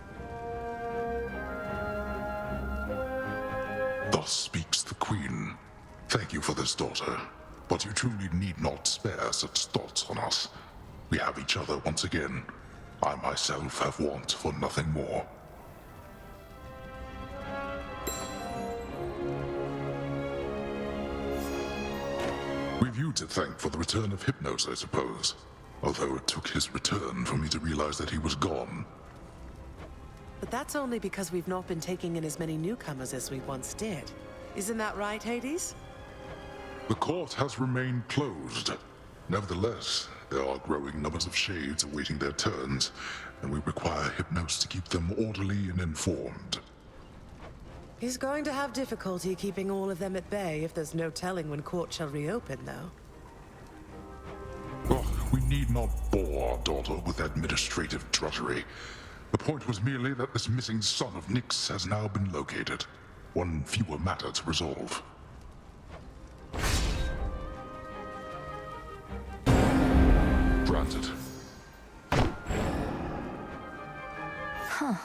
Thus speaks the Queen. Thank you for this, daughter, but you truly need not spare such thoughts on us. We have each other once again. I myself have want for nothing more. We've you to thank for the return of Hypnos, I suppose. Although it took his return for me to realize that he was gone. But that's only because we've not been taking in as many newcomers as we once did. Isn't that right, Hades? The court has remained closed. Nevertheless, there are growing numbers of shades awaiting their turns, and we require Hypnos to keep them orderly and informed. He's going to have difficulty keeping all of them at bay if there's no telling when court shall reopen, though. Oh, we need not bore our daughter with administrative drudgery. The point was merely that this missing son of Nyx has now been located. One fewer matter to resolve. Granted. Huh.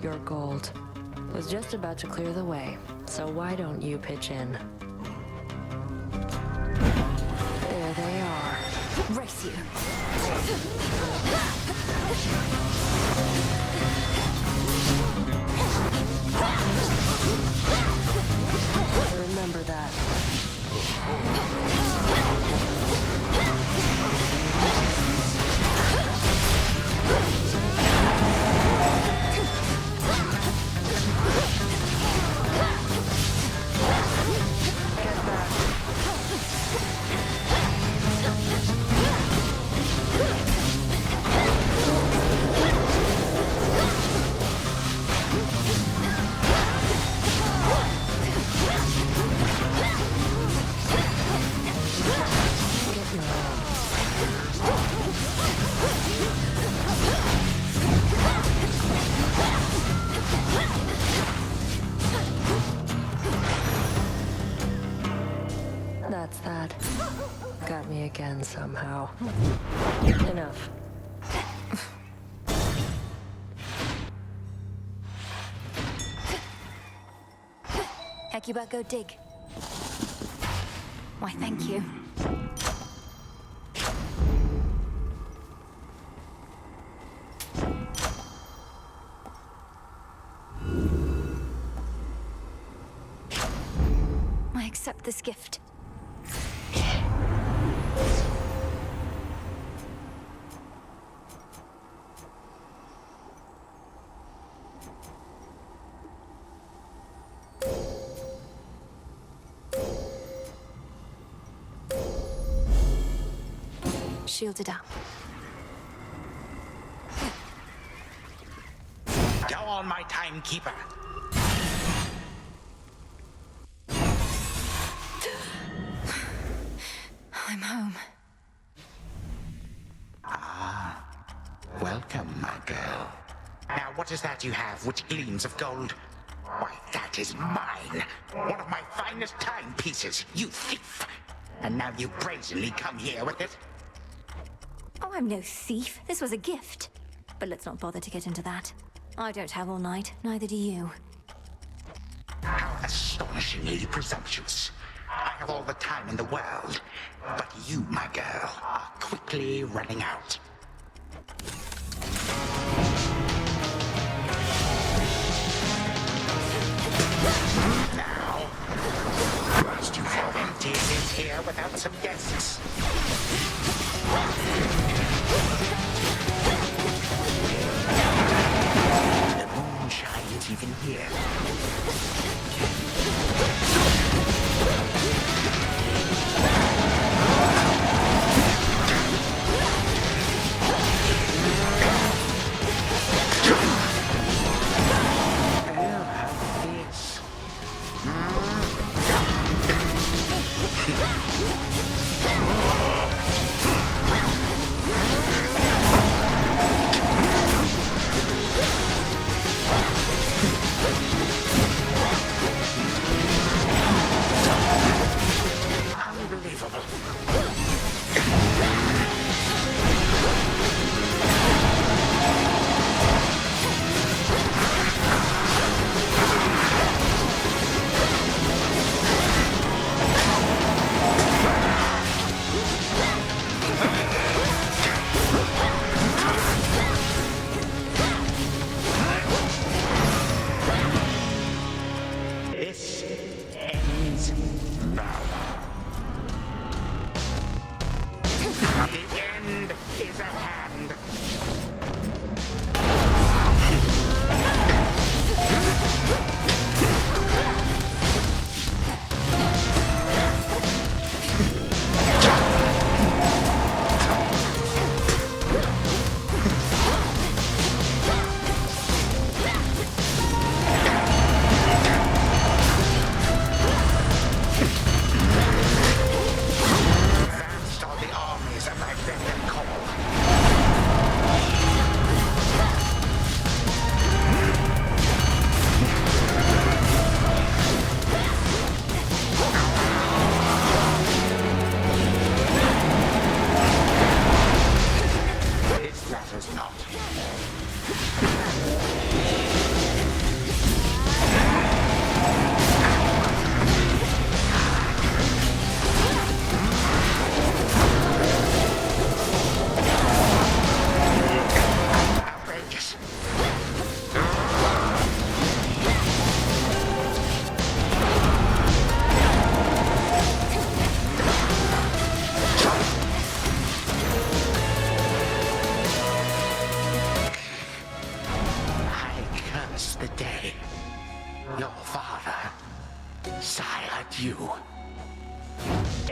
your gold. Was just about to clear the way, so why don't you pitch in? There they are. Race you. Remember that. That's that. Got me again somehow. Enough. Hecuba, go dig. Why, thank you. I accept this gift. Shielded up. Go on, my timekeeper. I'm home. Ah, welcome, my girl. Now, what is that you have which gleams of gold? Why, that is mine. One of my finest timepieces, you thief. And now you brazenly come here with it? Oh, I'm no thief. This was a gift. But let's not bother to get into that. I don't have all night, neither do you. How astonishingly presumptuous. I have all the time in the world, but you, my girl, are quickly running out. Now, last you have emptied it here without some guests. The moon shines even here.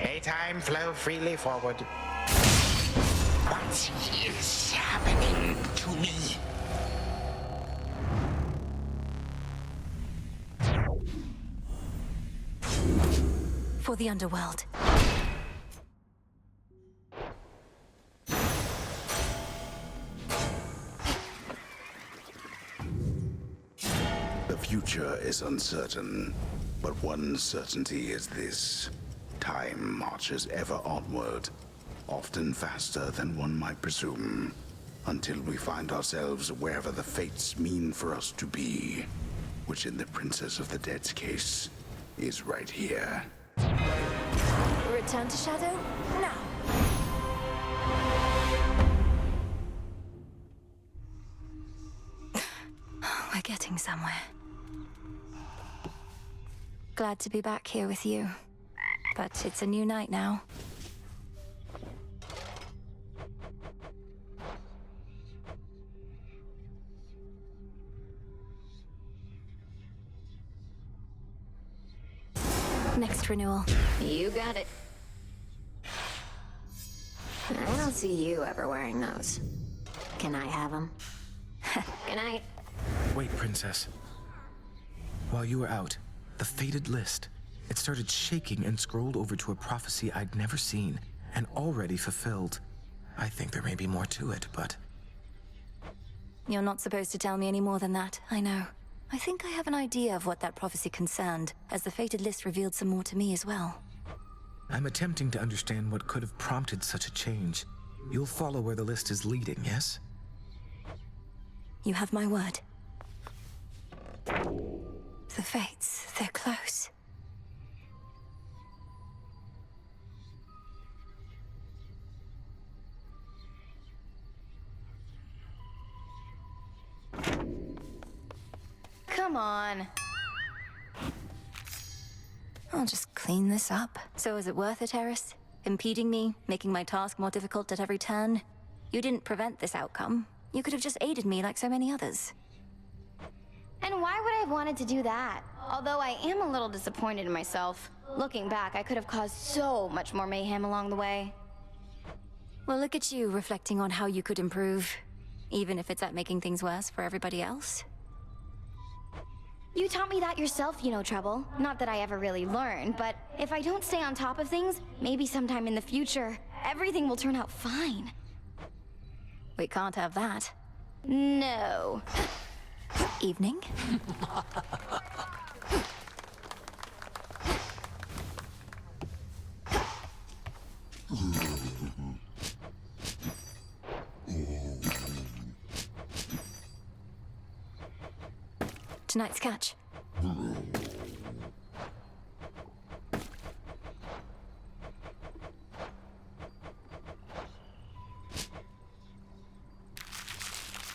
Daytime flow freely forward. What is happening to me? For the underworld. The future is uncertain, but one certainty is this. Time marches ever onward, often faster than one might presume, until we find ourselves wherever the fates mean for us to be, which in the Princess of the Dead's case is right here. Return to Shadow? Now! We're getting somewhere. Glad to be back here with you. But it's a new night now. Next renewal. You got it. I don't see you ever wearing those. Can I have them? Can I? Wait, Princess. While you were out, the fated list, it started shaking and scrolled over to a prophecy I'd never seen and already fulfilled. I think there may be more to it, but... You're not supposed to tell me any more than that, I know. I think I have an idea of what that prophecy concerned, as the fated list revealed some more to me as well. I'm attempting to understand what could have prompted such a change. You'll follow where the list is leading, yes? You have my word. The fates, they're close. Come on. I'll just clean this up. So is it worth it, Eris? Impeding me, making my task more difficult at every turn? You didn't prevent this outcome. You could have just aided me like so many others. And why would I have wanted to do that? Although I am a little disappointed in myself. Looking back, I could have caused so much more mayhem along the way. Well, look at you reflecting on how you could improve. Even if it's at making things worse for everybody else. You taught me that yourself, you know, Trouble. Not that I ever really learned, but if I don't stay on top of things, maybe sometime in the future, everything will turn out fine. We can't have that. No. Evening? Tonight's catch.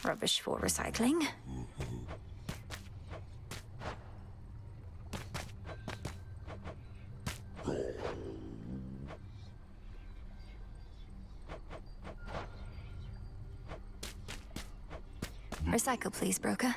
Rubbish for recycling. Recycle, please, broker.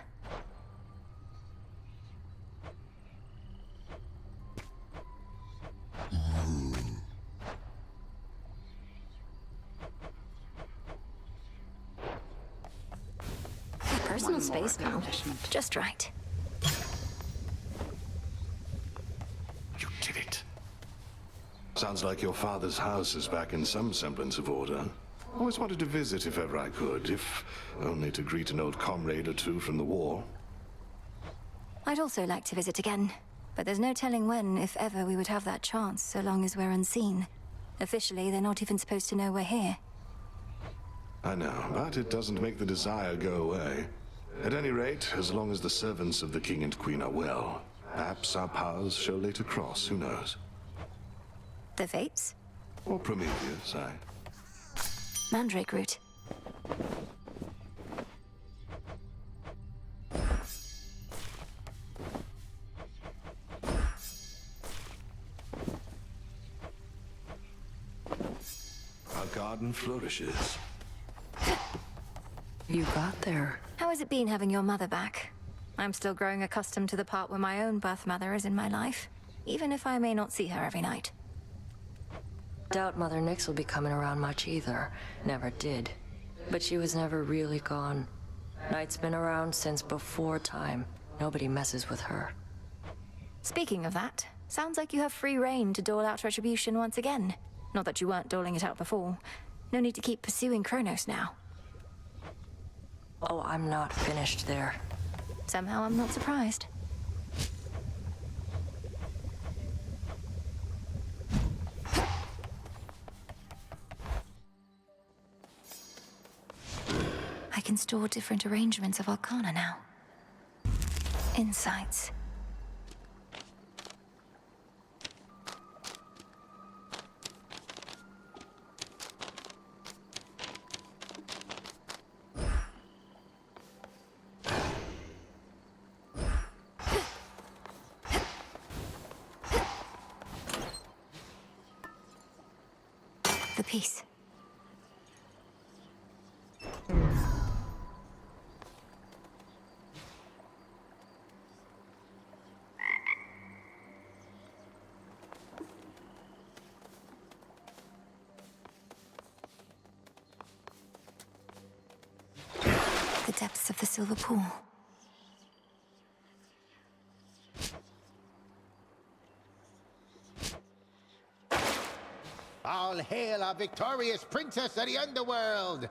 Personal space now. Just right. You did it. Sounds like your father's house is back in some semblance of order. Always wanted to visit if ever I could, if only to greet an old comrade or two from the war. I'd also like to visit again, but there's no telling when, if ever, we would have that chance, so long as we're unseen. Officially, they're not even supposed to know we're here. I know, but it doesn't make the desire go away. At any rate, as long as the servants of the king and queen are well, perhaps our paths shall later cross, who knows? The fates? Or Prometheus, aye. Mandrake root. Our garden flourishes. You got there. How has it been having your mother back? I'm still growing accustomed to the part where my own birth mother is in my life, even if I may not see her every night. Doubt Mother Nyx will be coming around much either. Never did. But she was never really gone. Night's been around since before time. Nobody messes with her. Speaking of that, sounds like you have free reign to dole out retribution once again. Not that you weren't doling it out before. No need to keep pursuing Kronos now. Oh, I'm not finished there. Somehow I'm not surprised. I can store different arrangements of arcana now. Insights. The piece. The depths of the silver pool. All hail our victorious princess of the underworld!